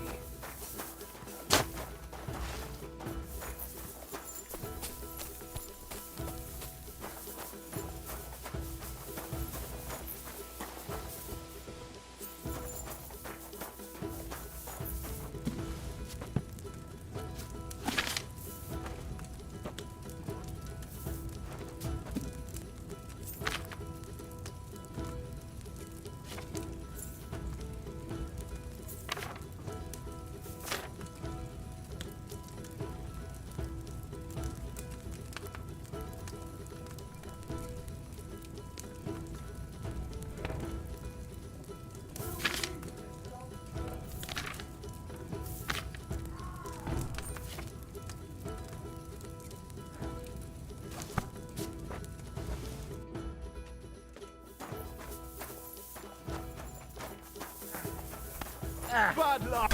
Bad luck.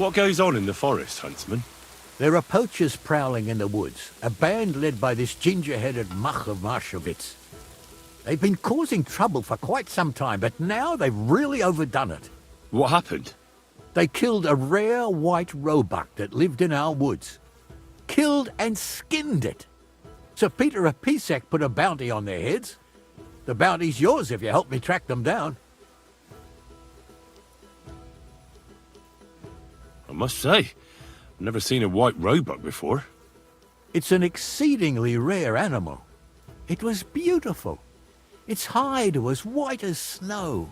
What goes on in the forest, Huntsman?
There are poachers prowling in the woods, a band led by this ginger-headed muck of Marshowitz. They've been causing trouble for quite some time, but now they've really overdone it.
What happened?
They killed a rare white roebuck that lived in our woods. Killed and skinned it. Sir Peter of Pisek put a bounty on their heads. The bounty's yours if you help me track them down.
I must say, I've never seen a white roebuck before.
It's an exceedingly rare animal. It was beautiful. Its hide was white as snow.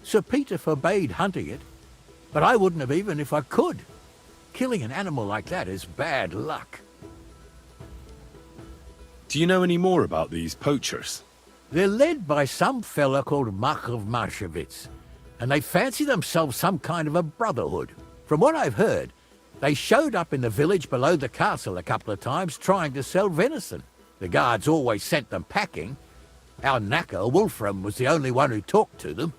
Sir Peter forbade hunting it, but I wouldn't have even if I could. Killing an animal like that is bad luck.
Do you know any more about these poachers?
They're led by some fella called Mach of Marshowitz, and they fancy themselves some kind of a brotherhood. From what I've heard, they showed up in the village below the castle a couple of times trying to sell venison. The guards always sent them packing. Our knacker, Wolfram, was the only one who talked to them.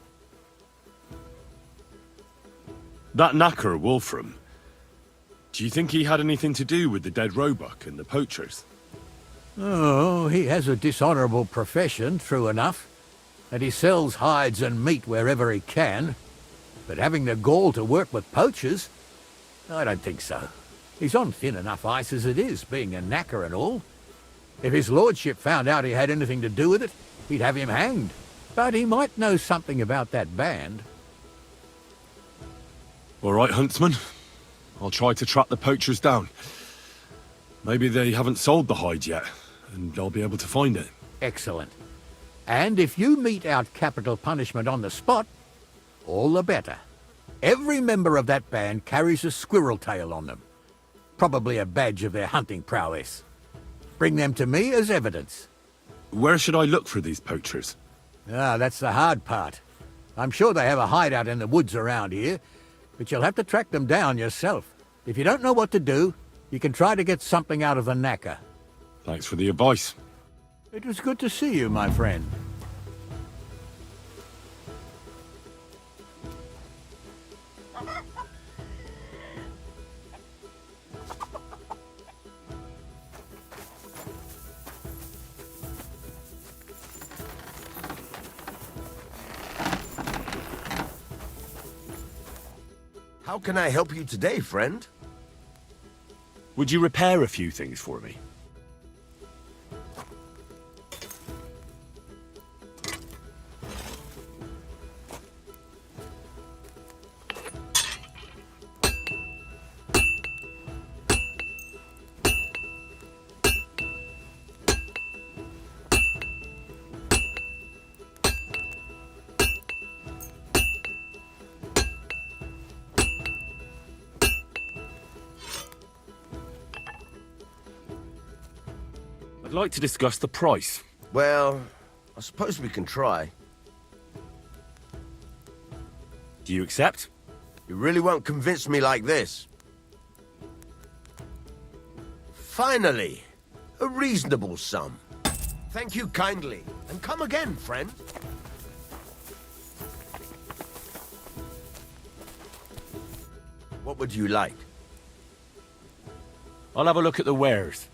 That knacker, Wolfram, do you think he had anything to do with the dead roebuck and the poachers?
Oh, he has a dishonourable profession, true enough, and he sells hides and meat wherever he can. But having the gall to work with poachers, I don't think so. He's on thin enough ice as it is, being a knacker and all. If his lordship found out he had anything to do with it, he'd have him hanged. But he might know something about that band.
All right, Huntsman. I'll try to track the poachers down. Maybe they haven't sold the hide yet, and I'll be able to find it.
Excellent. And if you mete out capital punishment on the spot, all the better. Every member of that band carries a squirrel tail on them. Probably a badge of their hunting prowess. Bring them to me as evidence.
Where should I look for these poachers?
Ah, that's the hard part. I'm sure they have a hideout in the woods around here, but you'll have to track them down yourself. If you don't know what to do, you can try to get something out of the knacker.
Thanks for the advice.
It was good to see you, my friend.
How can I help you today, friend?
Would you repair a few things for me? I'd like to discuss the price.
Well, I suppose we can try.
Do you accept?
You really won't convince me like this. Finally, a reasonable sum. Thank you kindly, and come again, friend. What would you like?
I'll have a look at the wares.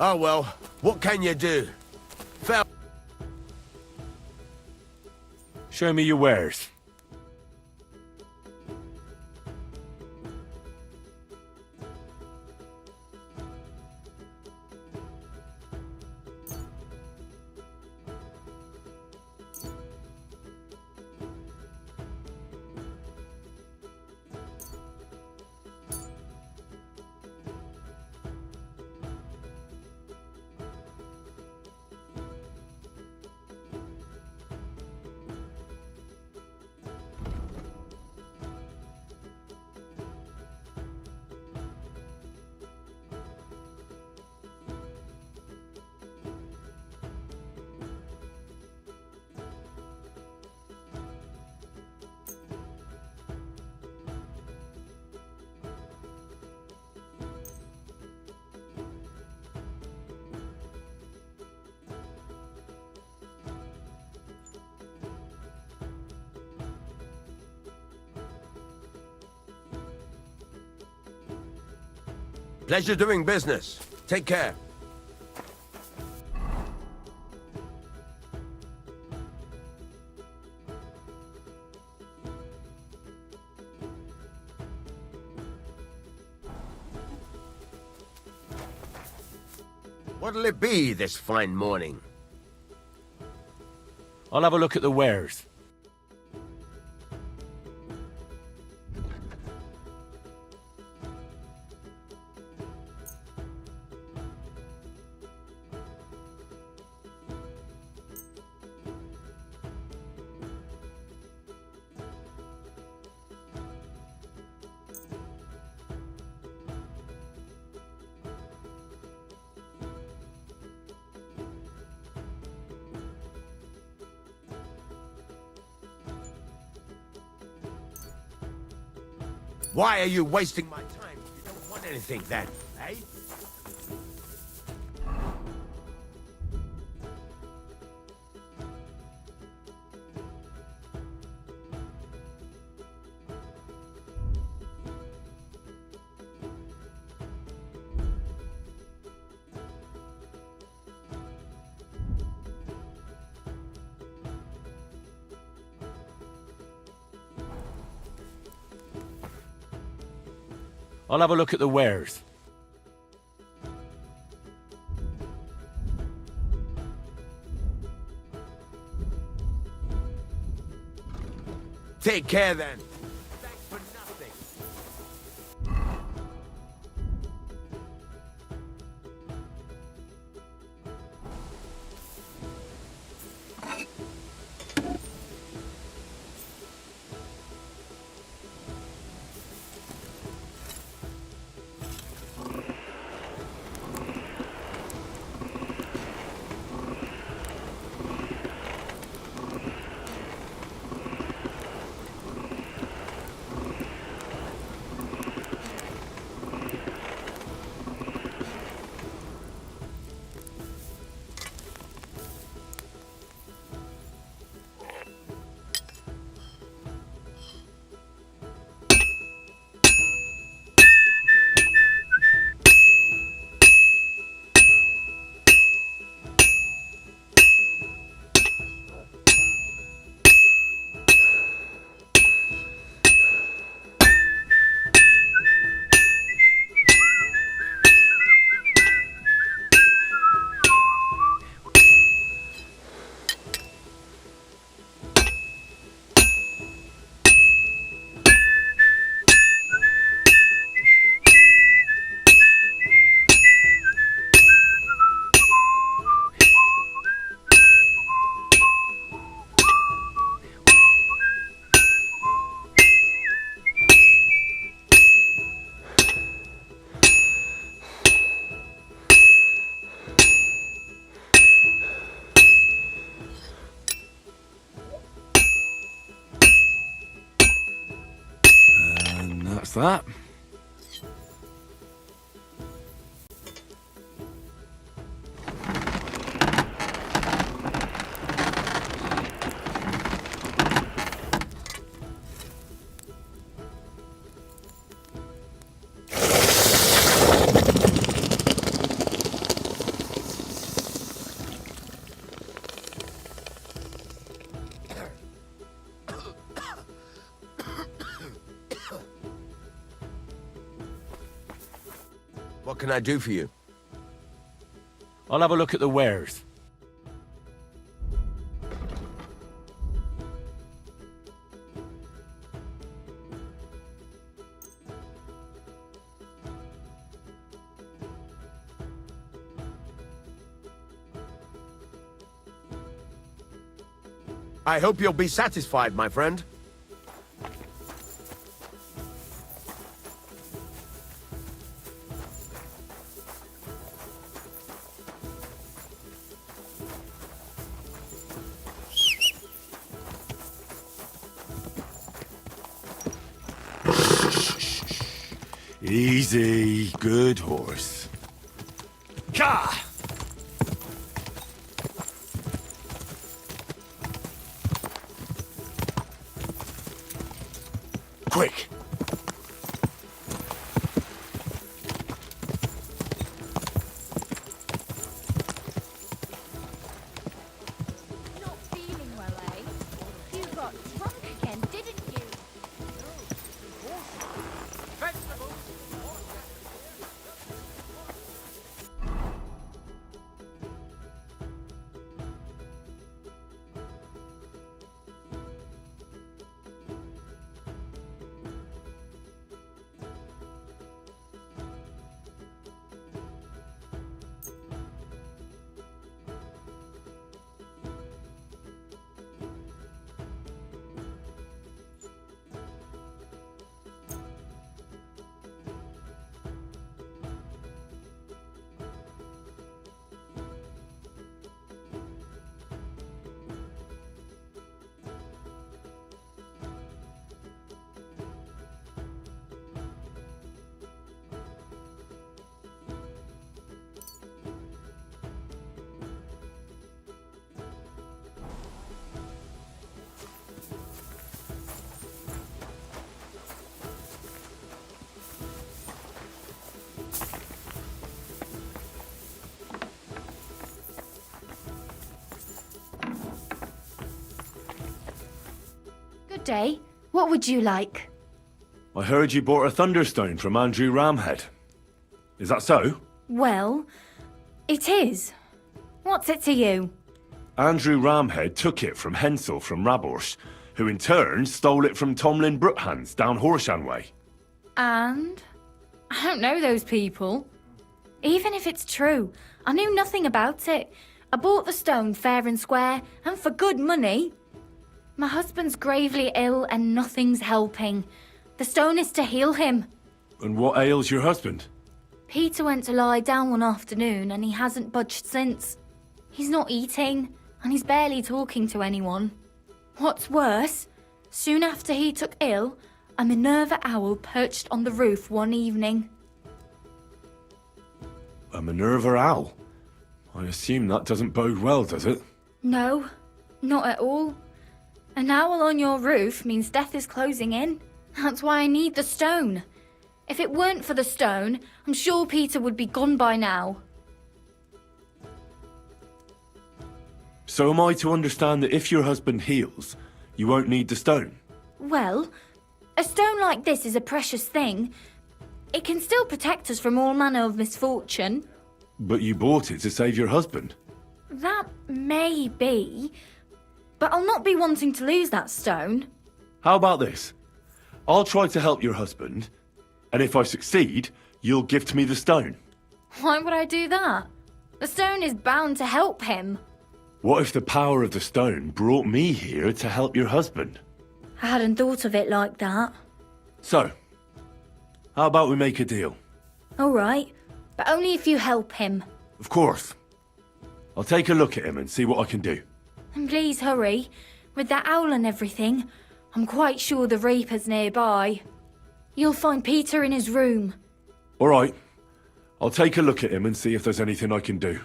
Oh well, what can you do? Fell.
Show me your wares.
Pleasure doing business. Take care. What'll it be this fine morning?
I'll have a look at the wares.
Why are you wasting my time if you don't want anything then, eh?
I'll have a look at the wares.
Take care then. Thanks for nothing.
And that's that.
What can I do for you?
I'll have a look at the wares.
I hope you'll be satisfied, my friend.
Easy, good horse. Ka! Quick!
day. What would you like?
I heard you bought a thunderstone from Andrew Ramhead. Is that so?
Well, it is. What's it to you?
Andrew Ramhead took it from Hensel from Raborsh, who in turn stole it from Tomlin Brookhans down Horshan way.
And? I don't know those people. Even if it's true, I knew nothing about it. I bought the stone fair and square, and for good money. My husband's gravely ill and nothing's helping. The stone is to heal him.
And what ails your husband?
Peter went to lie down one afternoon and he hasn't budged since. He's not eating, and he's barely talking to anyone. What's worse, soon after he took ill, a Minerva owl perched on the roof one evening.
A Minerva owl? I assume that doesn't bode well, does it?
No, not at all. An owl on your roof means death is closing in. That's why I need the stone. If it weren't for the stone, I'm sure Peter would be gone by now.
So am I to understand that if your husband heals, you won't need the stone?
Well, a stone like this is a precious thing. It can still protect us from all manner of misfortune.
But you bought it to save your husband.
That may be, but I'll not be wanting to lose that stone.
How about this? I'll try to help your husband, and if I succeed, you'll gift me the stone.
Why would I do that? The stone is bound to help him.
What if the power of the stone brought me here to help your husband?
I hadn't thought of it like that.
So, how about we make a deal?
All right, but only if you help him.
Of course. I'll take a look at him and see what I can do.
And please hurry. With that owl and everything, I'm quite sure the Reaper's nearby. You'll find Peter in his room.
All right. I'll take a look at him and see if there's anything I can do.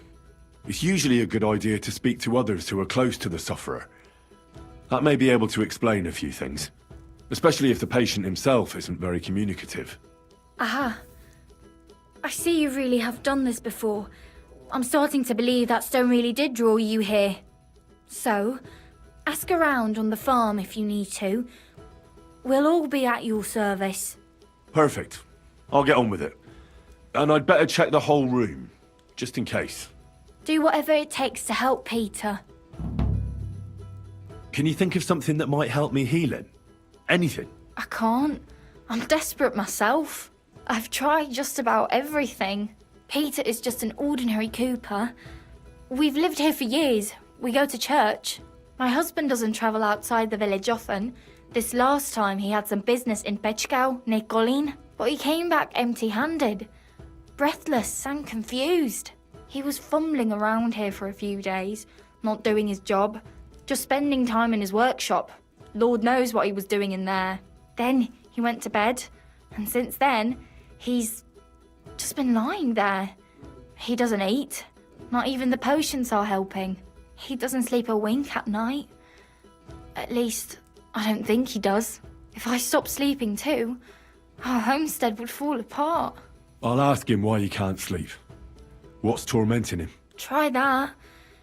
It's usually a good idea to speak to others who are close to the sufferer. That may be able to explain a few things, especially if the patient himself isn't very communicative.
Aha. I see you really have done this before. I'm starting to believe that stone really did draw you here. So, ask around on the farm if you need to. We'll all be at your service.
Perfect. I'll get on with it. And I'd better check the whole room, just in case.
Do whatever it takes to help Peter.
Can you think of something that might help me heal him? Anything?
I can't. I'm desperate myself. I've tried just about everything. Peter is just an ordinary cooper. We've lived here for years. We go to church. My husband doesn't travel outside the village often. This last time he had some business in Pechgau, near Golin, but he came back empty-handed. Breathless and confused. He was fumbling around here for a few days, not doing his job, just spending time in his workshop. Lord knows what he was doing in there. Then he went to bed, and since then, he's just been lying there. He doesn't eat. Not even the potions are helping. He doesn't sleep a wink at night. At least, I don't think he does. If I stopped sleeping too, our homestead would fall apart.
I'll ask him why he can't sleep. What's tormenting him?
Try that.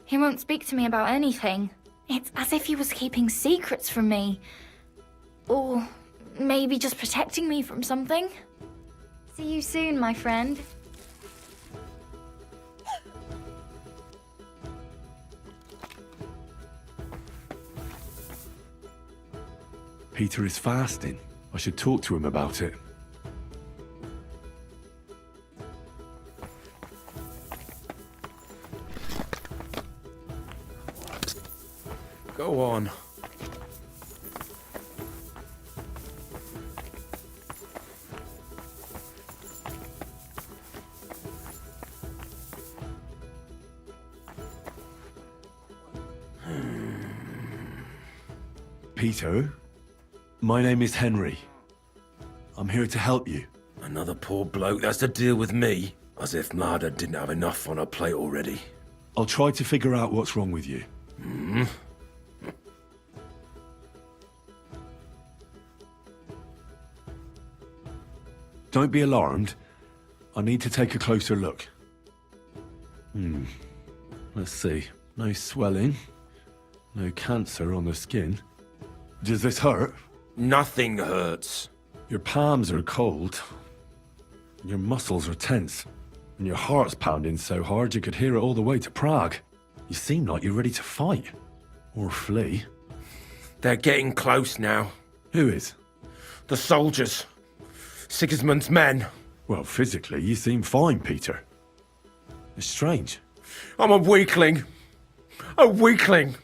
He won't speak to me about anything. It's as if he was keeping secrets from me. Or maybe just protecting me from something. See you soon, my friend.
Peter is fasting. I should talk to him about it.
Go on.
Peter, my name is Henry. I'm here to help you.
Another poor bloke that's to deal with me. As if Marder didn't have enough on her plate already.
I'll try to figure out what's wrong with you. Don't be alarmed. I need to take a closer look. Let's see. No swelling. No cancer on the skin. Does this hurt?
Nothing hurts.
Your palms are cold. Your muscles are tense. And your heart's pounding so hard you could hear it all the way to Prague. You seem like you're ready to fight. Or flee.
They're getting close now.
Who is?
The soldiers. Sigismund's men.
Well, physically, you seem fine, Peter. It's strange.
I'm a weakling. A weakling.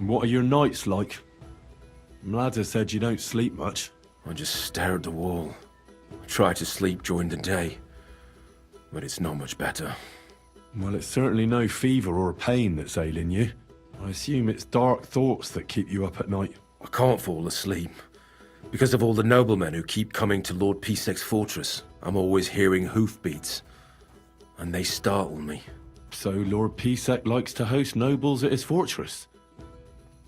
What are your nights like? Mlada said you don't sleep much.
I just stare at the wall. I try to sleep during the day, but it's not much better.
Well, it's certainly no fever or pain that's ailing you. I assume it's dark thoughts that keep you up at night.
I can't fall asleep. Because of all the noblemen who keep coming to Lord Pisek's fortress, I'm always hearing hoofbeats. And they startle me.
So Lord Pisek likes to host nobles at his fortress?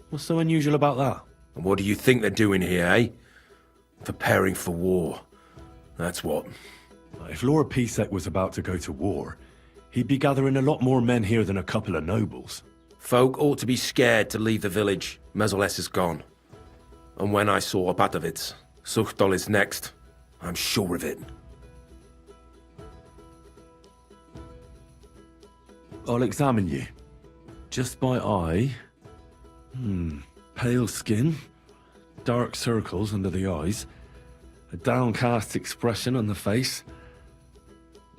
What's so unusual about that?
And what do you think they're doing here, eh? Preparing for war. That's what.
If Lord Pisek was about to go to war, he'd be gathering a lot more men here than a couple of nobles.
Folk ought to be scared to leave the village. Mezoles is gone. And when I saw Opatovitz, Suchtol is next. I'm sure of it.
I'll examine you. Just by eye. Pale skin. Dark circles under the eyes. A downcast expression on the face.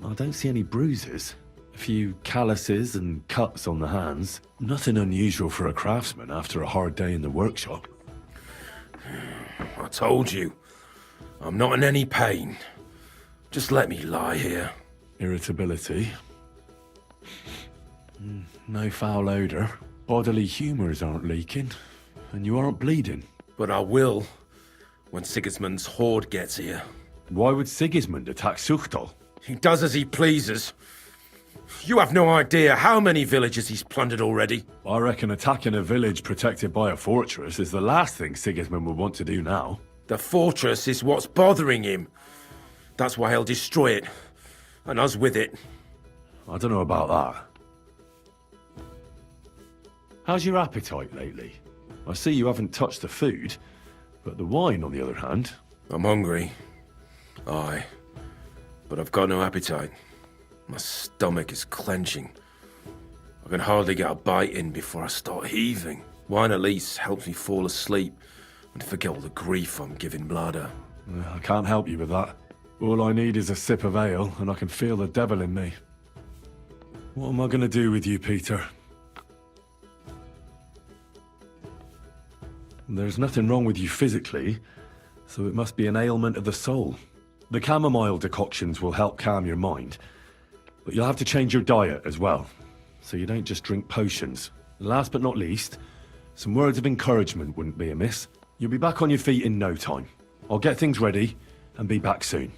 I don't see any bruises. A few calluses and cuts on the hands. Nothing unusual for a craftsman after a hard day in the workshop.
I told you. I'm not in any pain. Just let me lie here.
Irritability. No foul odor. Bodily humors aren't leaking. And you aren't bleeding.
But I will, when Sigismund's horde gets here.
Why would Sigismund attack Suchtol?
He does as he pleases. You have no idea how many villages he's plundered already.
I reckon attacking a village protected by a fortress is the last thing Sigismund would want to do now.
The fortress is what's bothering him. That's why he'll destroy it. And us with it.
I don't know about that. How's your appetite lately? I see you haven't touched the food, but the wine, on the other hand...
I'm hungry. Aye. But I've got no appetite. My stomach is clenching. I can hardly get a bite in before I start heaving. Wine at least helps me fall asleep and forget all the grief I'm giving Mlada.
I can't help you with that. All I need is a sip of ale, and I can feel the devil in me. What am I going to do with you, Peter? There's nothing wrong with you physically, so it must be an ailment of the soul. The chamomile decoctions will help calm your mind, but you'll have to change your diet as well, so you don't just drink potions. Last but not least, some words of encouragement wouldn't be amiss. You'll be back on your feet in no time. I'll get things ready and be back soon.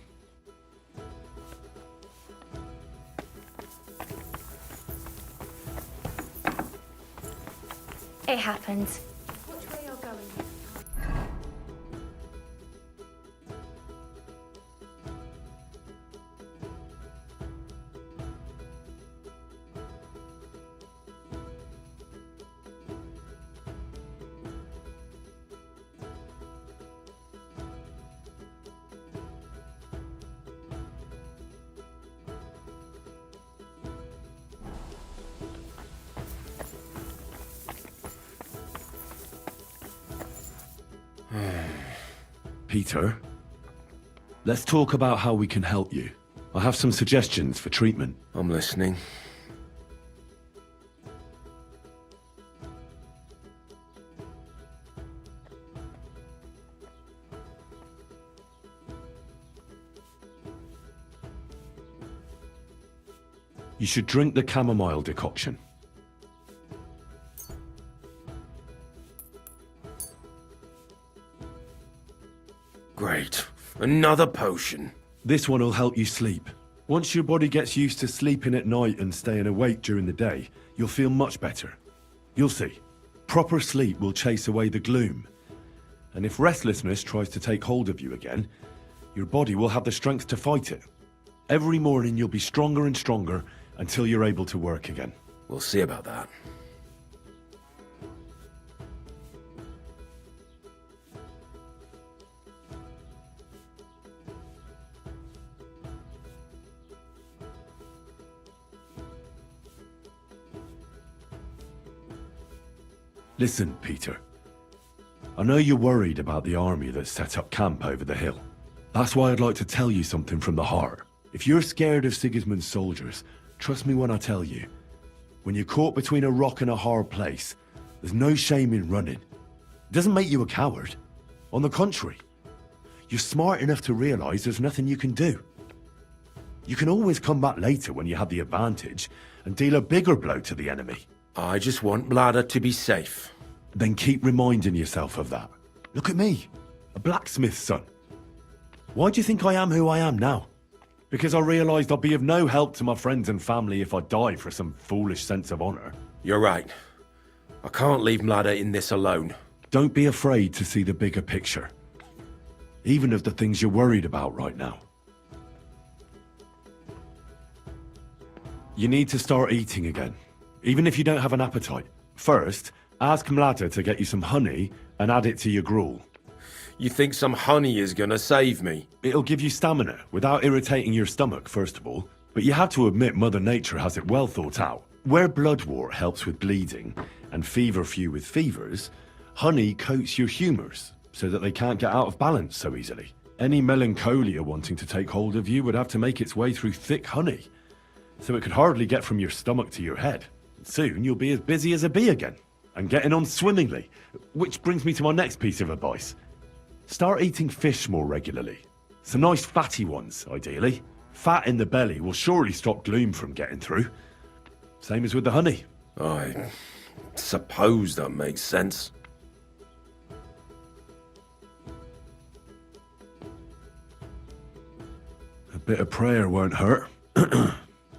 It happens. Which way you're going?
Peter, let's talk about how we can help you. I have some suggestions for treatment.
I'm listening.
You should drink the chamomile decoction.
Great. Another potion.
This one will help you sleep. Once your body gets used to sleeping at night and staying awake during the day, you'll feel much better. You'll see. Proper sleep will chase away the gloom. And if restlessness tries to take hold of you again, your body will have the strength to fight it. Every morning you'll be stronger and stronger until you're able to work again.
We'll see about that.
Listen, Peter. I know you're worried about the army that's set up camp over the hill. That's why I'd like to tell you something from the heart. If you're scared of Sigismund's soldiers, trust me when I tell you. When you're caught between a rock and a hard place, there's no shame in running. It doesn't make you a coward. On the contrary, you're smart enough to realize there's nothing you can do. You can always come back later when you have the advantage and deal a bigger blow to the enemy.
I just want Bladder to be safe.
Then keep reminding yourself of that. Look at me, a blacksmith's son. Why do you think I am who I am now? Because I realised I'd be of no help to my friends and family if I die for some foolish sense of honour.
You're right. I can't leave Bladder in this alone.
Don't be afraid to see the bigger picture. Even of the things you're worried about right now. You need to start eating again, even if you don't have an appetite. First, ask Mladder to get you some honey and add it to your gruel.
You think some honey is gonna save me?
It'll give you stamina without irritating your stomach, first of all. But you have to admit Mother Nature has it well thought out. Where bloodwort helps with bleeding and feverfew with fevers, honey coats your humours so that they can't get out of balance so easily. Any melancholia wanting to take hold of you would have to make its way through thick honey, so it could hardly get from your stomach to your head. Soon you'll be as busy as a bee again, and getting on swimmingly. Which brings me to my next piece of advice. Start eating fish more regularly. Some nice fatty ones, ideally. Fat in the belly will surely stop gloom from getting through. Same as with the honey.
I suppose that makes sense.
A bit of prayer won't hurt.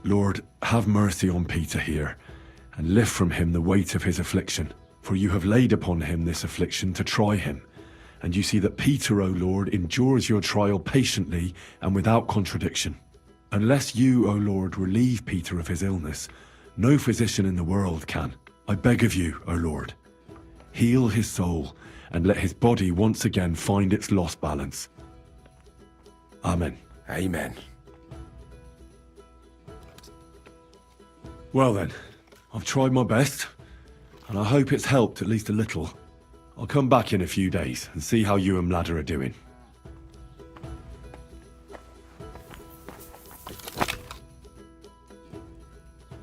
Lord, have mercy on Peter here, and lift from him the weight of his affliction. For you have laid upon him this affliction to try him. And you see that Peter, O Lord, endures your trial patiently and without contradiction. Unless you, O Lord, relieve Peter of his illness, no physician in the world can. I beg of you, O Lord, heal his soul and let his body once again find its lost balance. Amen.
Amen.
Well then, I've tried my best, and I hope it's helped at least a little. I'll come back in a few days and see how you and Mladder are doing.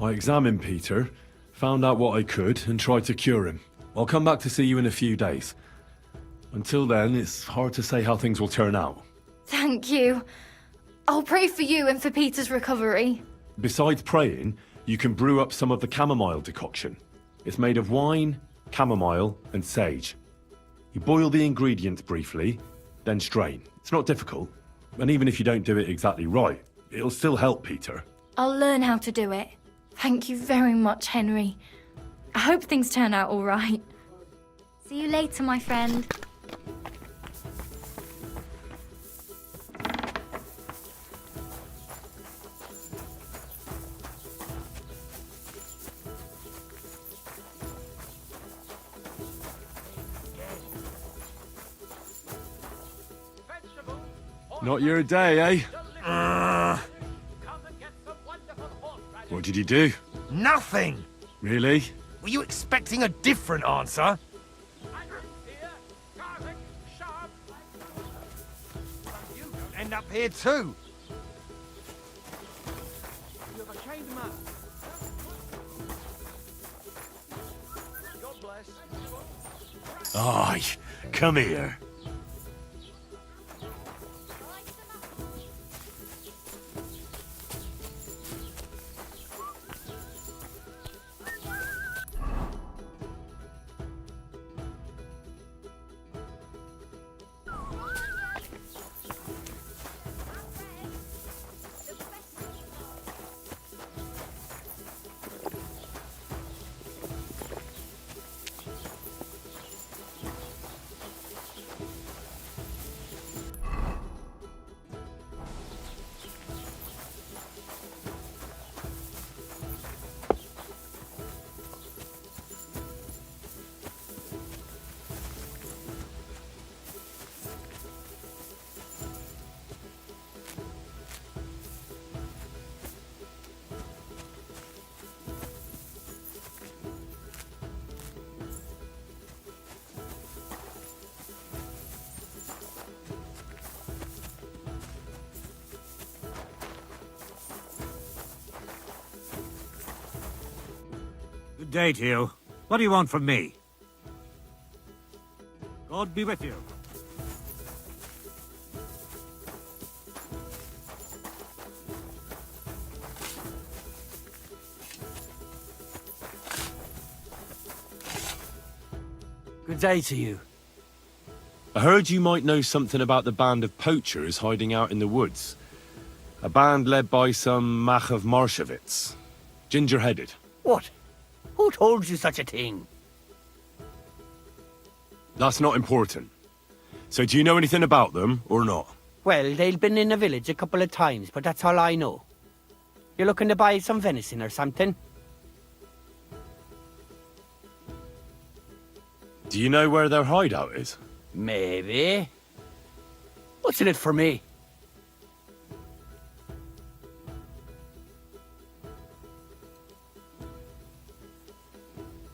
I examined Peter, found out what I could, and tried to cure him. I'll come back to see you in a few days. Until then, it's hard to say how things will turn out.
Thank you. I'll pray for you and for Peter's recovery.
Besides praying, you can brew up some of the chamomile decoction. It's made of wine, chamomile, and sage. You boil the ingredients briefly, then strain. It's not difficult, and even if you don't do it exactly right, it'll still help Peter.
I'll learn how to do it. Thank you very much, Henry. I hope things turn out all right. See you later, my friend.
Not your day, eh? What did you do?
Nothing!
Really?
Were you expecting a different answer? You don't end up here too. You have a kind man. God bless.
Aye, come here.
Good day to you. What do you want from me? God be with you.
Good day to you.
I heard you might know something about the band of poachers hiding out in the woods. A band led by some Machav Marshevitz. Ginger-headed.
What? Who told you such a thing?
That's not important. So do you know anything about them, or not?
Well, they've been in the village a couple of times, but that's all I know. You're looking to buy some venison or something?
Do you know where their hideout is?
Maybe. What's in it for me?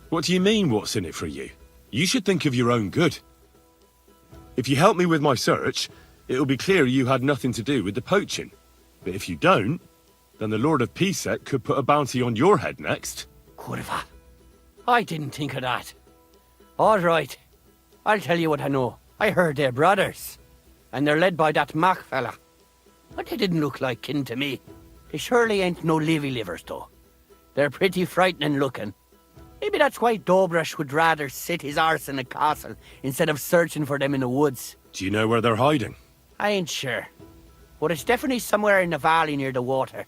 What do you mean, what's in it for you? You should think of your own good. If you help me with my search, it'll be clear you had nothing to do with the poaching. But if you don't, then the Lord of Pisek could put a bounty on your head next.
Kurva. I didn't think of that. All right. I'll tell you what I know. I heard they're brothers. And they're led by that Mach fella. But they didn't look like kin to me. They surely ain't no livy livers, though. They're pretty frightening looking. Maybe that's why Dobrosh would rather sit his arse in a castle instead of searching for them in the woods.
Do you know where they're hiding?
I ain't sure. But it's definitely somewhere in the valley near the water.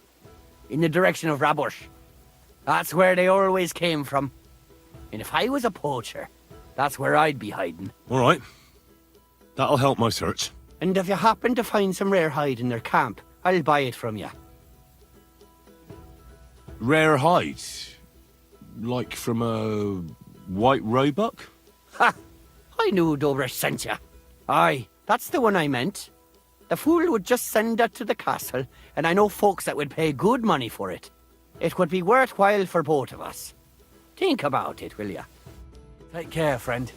In the direction of Rabush. That's where they always came from. And if I was a poacher, that's where I'd be hiding.
All right. That'll help my search.
And if you happen to find some rare hide in their camp, I'll buy it from you.
Rare hide? Like from a white roebuck?
Ha! I knew Dobrosh sent you. Aye, that's the one I meant. The fool would just send that to the castle, and I know folks that would pay good money for it. It would be worthwhile for both of us. Think about it, will ya? Take care, friend.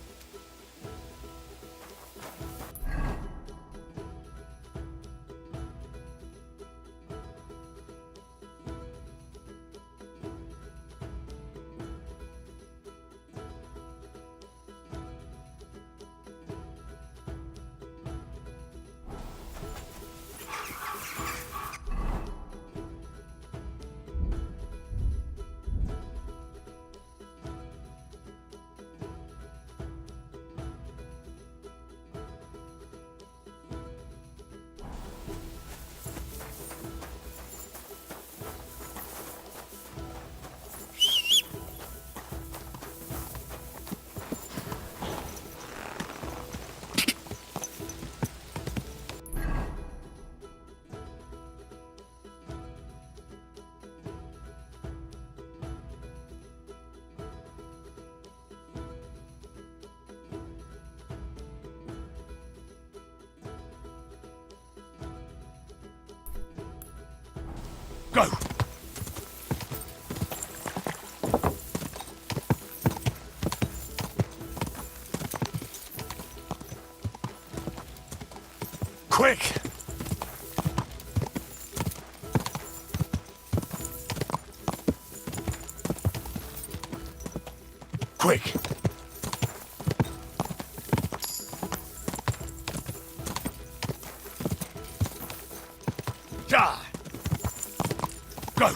Go! Quick! Quick! Die! Go!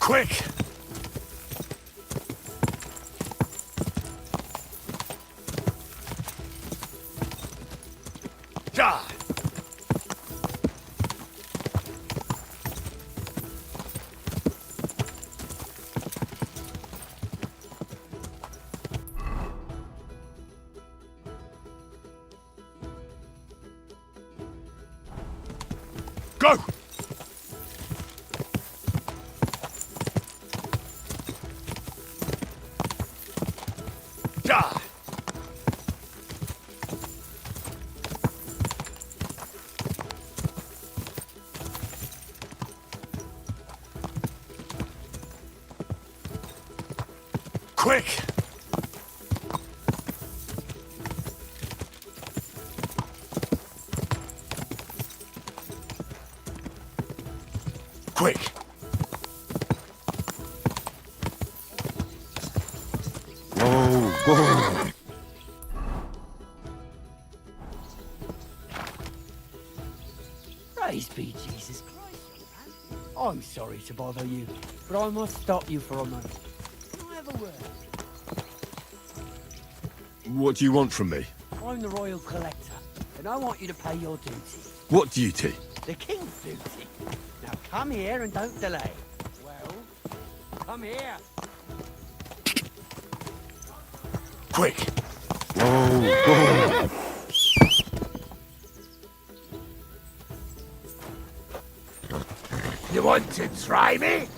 Quick! Die! Go! Die! Quick!
Quick!
Whoa, whoa.
Praise be Jesus Christ, young man. I'm sorry to bother you, but I must stop you for a moment. Can I have a word?
What do you want from me?
I'm the Royal Collector, and I want you to pay your duty.
What duty?
The King's duty. Now come here and don't delay. Well, come here.
Quick!
Whoa, whoa.
You want to try me?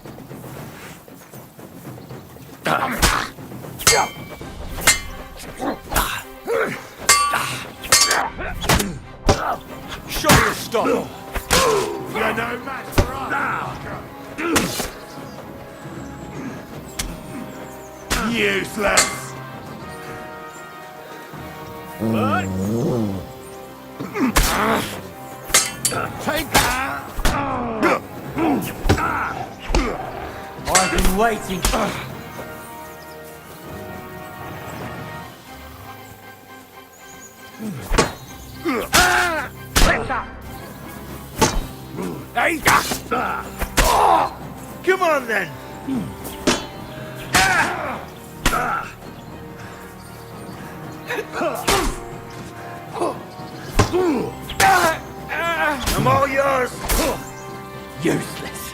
Show your stuff!
You're no match for us! Useless!
Take that! I've been waiting.
Hey!
Come on then! I'm all yours!
Useless.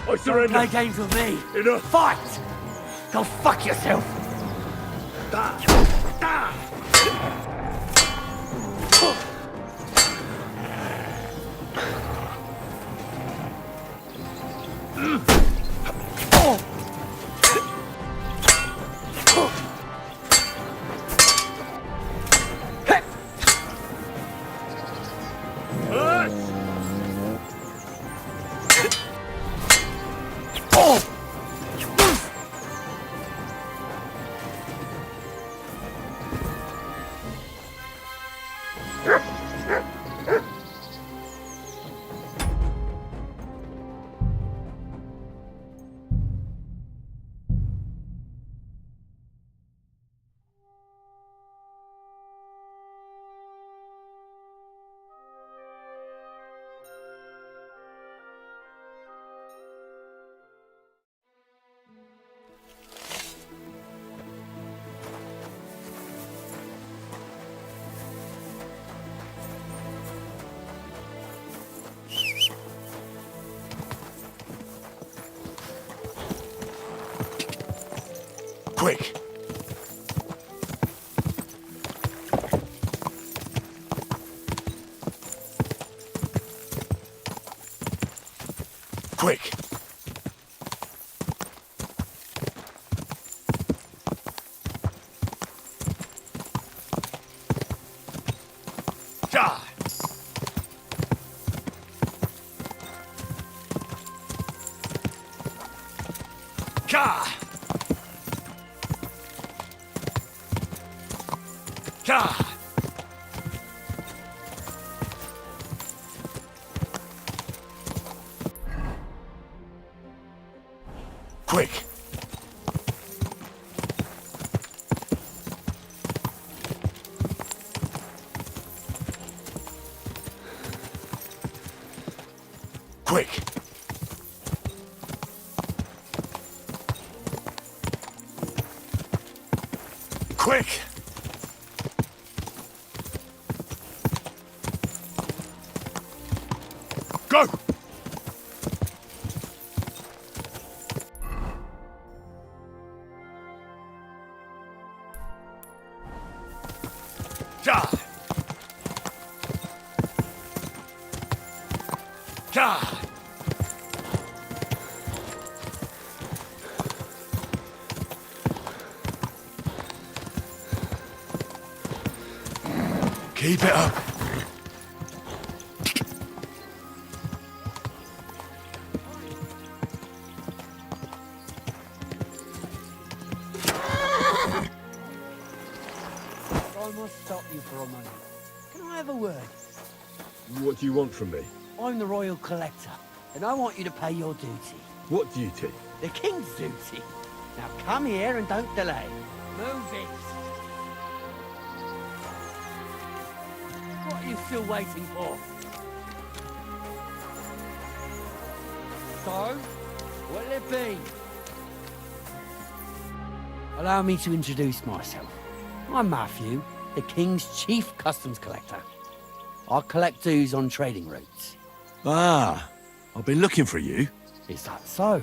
I surrender!
Play games with me.
Enough!
Fight! Go fuck yourself.
Quick! Quick!
Die! Ka! Ka!
Quick! Quick! Quick! Go!
Die! Die!
Keep it up!
I must stop you for a moment. Can I have a word?
What do you want from me?
I'm the royal collector, and I want you to pay your duty.
What duty?
The king's duty. Now come here and don't delay. Move it. What are you still waiting for? So, what'll it be? Allow me to introduce myself. I'm Matthew, the King's chief customs collector. I collect dues on trading routes.
Ah, I've been looking for you.
Is that so?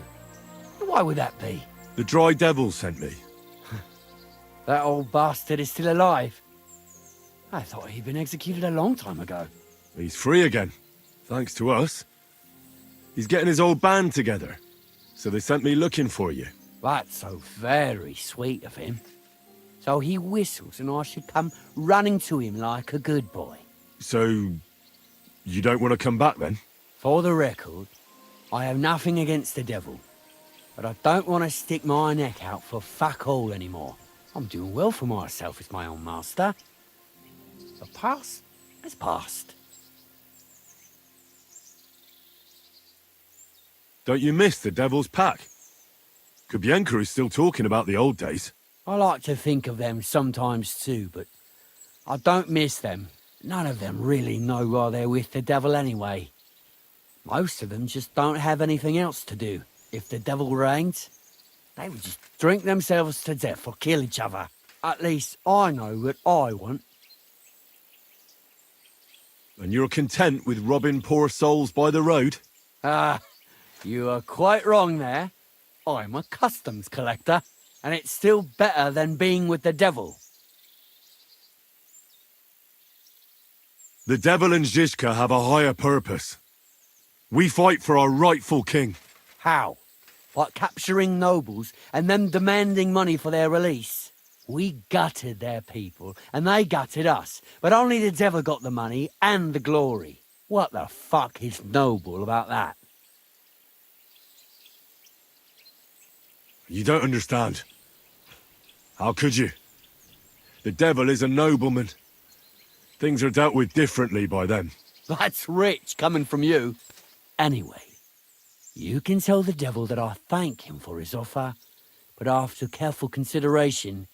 Why would that be?
The Dry Devil sent me.
That old bastard is still alive. I thought he'd been executed a long time ago.
He's free again, thanks to us. He's getting his old band together, so they sent me looking for you.
That's so very sweet of him. So he whistles and I should come running to him like a good boy.
So, you don't want to come back then?
For the record, I have nothing against the devil, but I don't want to stick my neck out for fuck all anymore. I'm doing well for myself as my own master. The past has passed.
Don't you miss the Devil's Pack? Kubienka is still talking about the old days.
I like to think of them sometimes too, but I don't miss them. None of them really know why they're with the devil anyway. Most of them just don't have anything else to do. If the devil reigned, they would just drink themselves to death or kill each other. At least I know what I want.
And you're content with robbing poor souls by the road?
Ah, you are quite wrong there. I'm a customs collector, and it's still better than being with the devil.
The devil and Zizka have a higher purpose. We fight for our rightful king.
How? Like capturing nobles and them demanding money for their release? We gutted their people, and they gutted us, but only the devil got the money and the glory. What the fuck is noble about that?
You don't understand. How could you? The devil is a nobleman. Things are dealt with differently by them.
That's rich coming from you. Anyway, you can tell the devil that I thank him for his offer, but after careful consideration,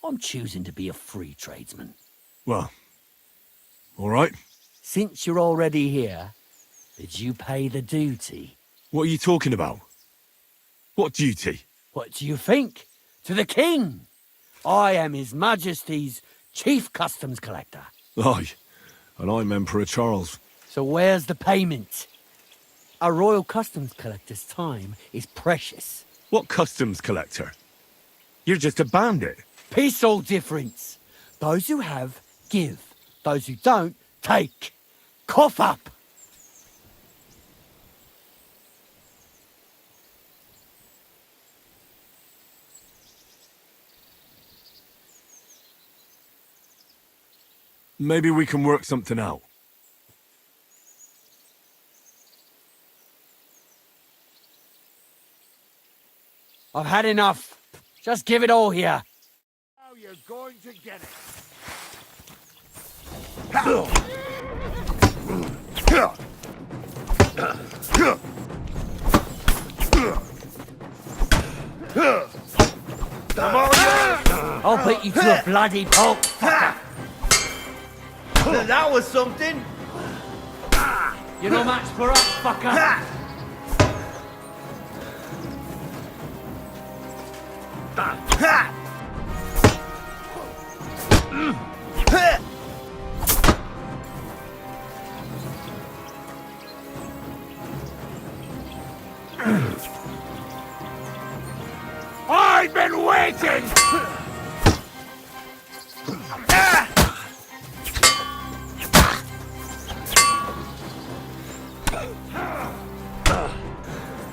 I'm choosing to be a free tradesman.
Well, all right.
Since you're already here, did you pay the duty?
What are you talking about? What duty?
What do you think? To the king! I am His Majesty's chief customs collector.
Aye, and I'm Emperor Charles.
So where's the payment? A royal customs collector's time is precious.
What customs collector? You're just a bandit.
Peace all difference. Those who have, give. Those who don't, take. Cough up!
Maybe we can work something out.
I've had enough. Just give it all here.
Now you're going to get it.
I'll beat you to a bloody pulp, fucker.
That was something.
You're no match for us, fucker.
I've been waiting!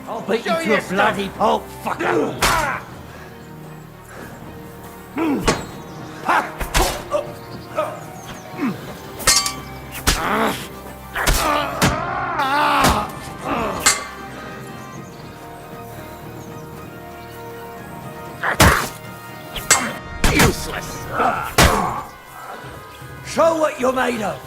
I'll beat you to a bloody pulp, fucker.
Useless!
Show what you're made of.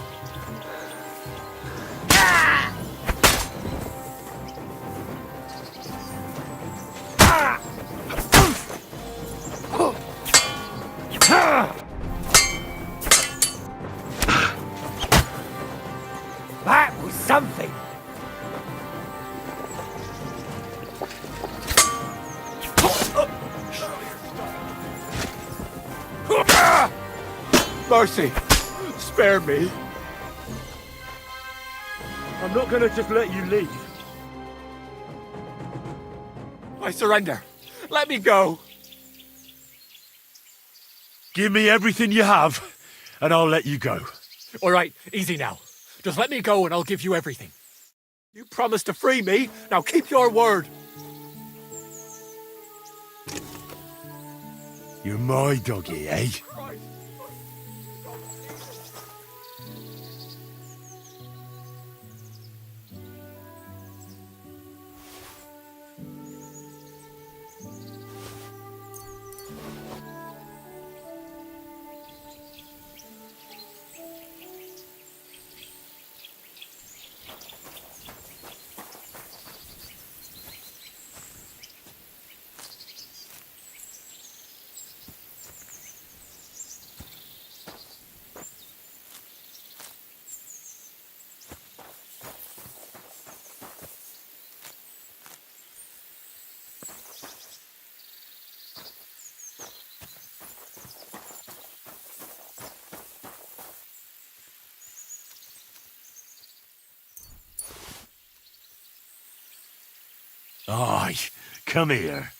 That was something.
Mercy! Spare me! I'm not gonna just let you leave.
I surrender. Let me go.
Give me everything you have, and I'll let you go.
All right, easy now. Just let me go and I'll give you everything. You promised to free me. Now keep your word.
You're my doggy, eh? Aye, come here.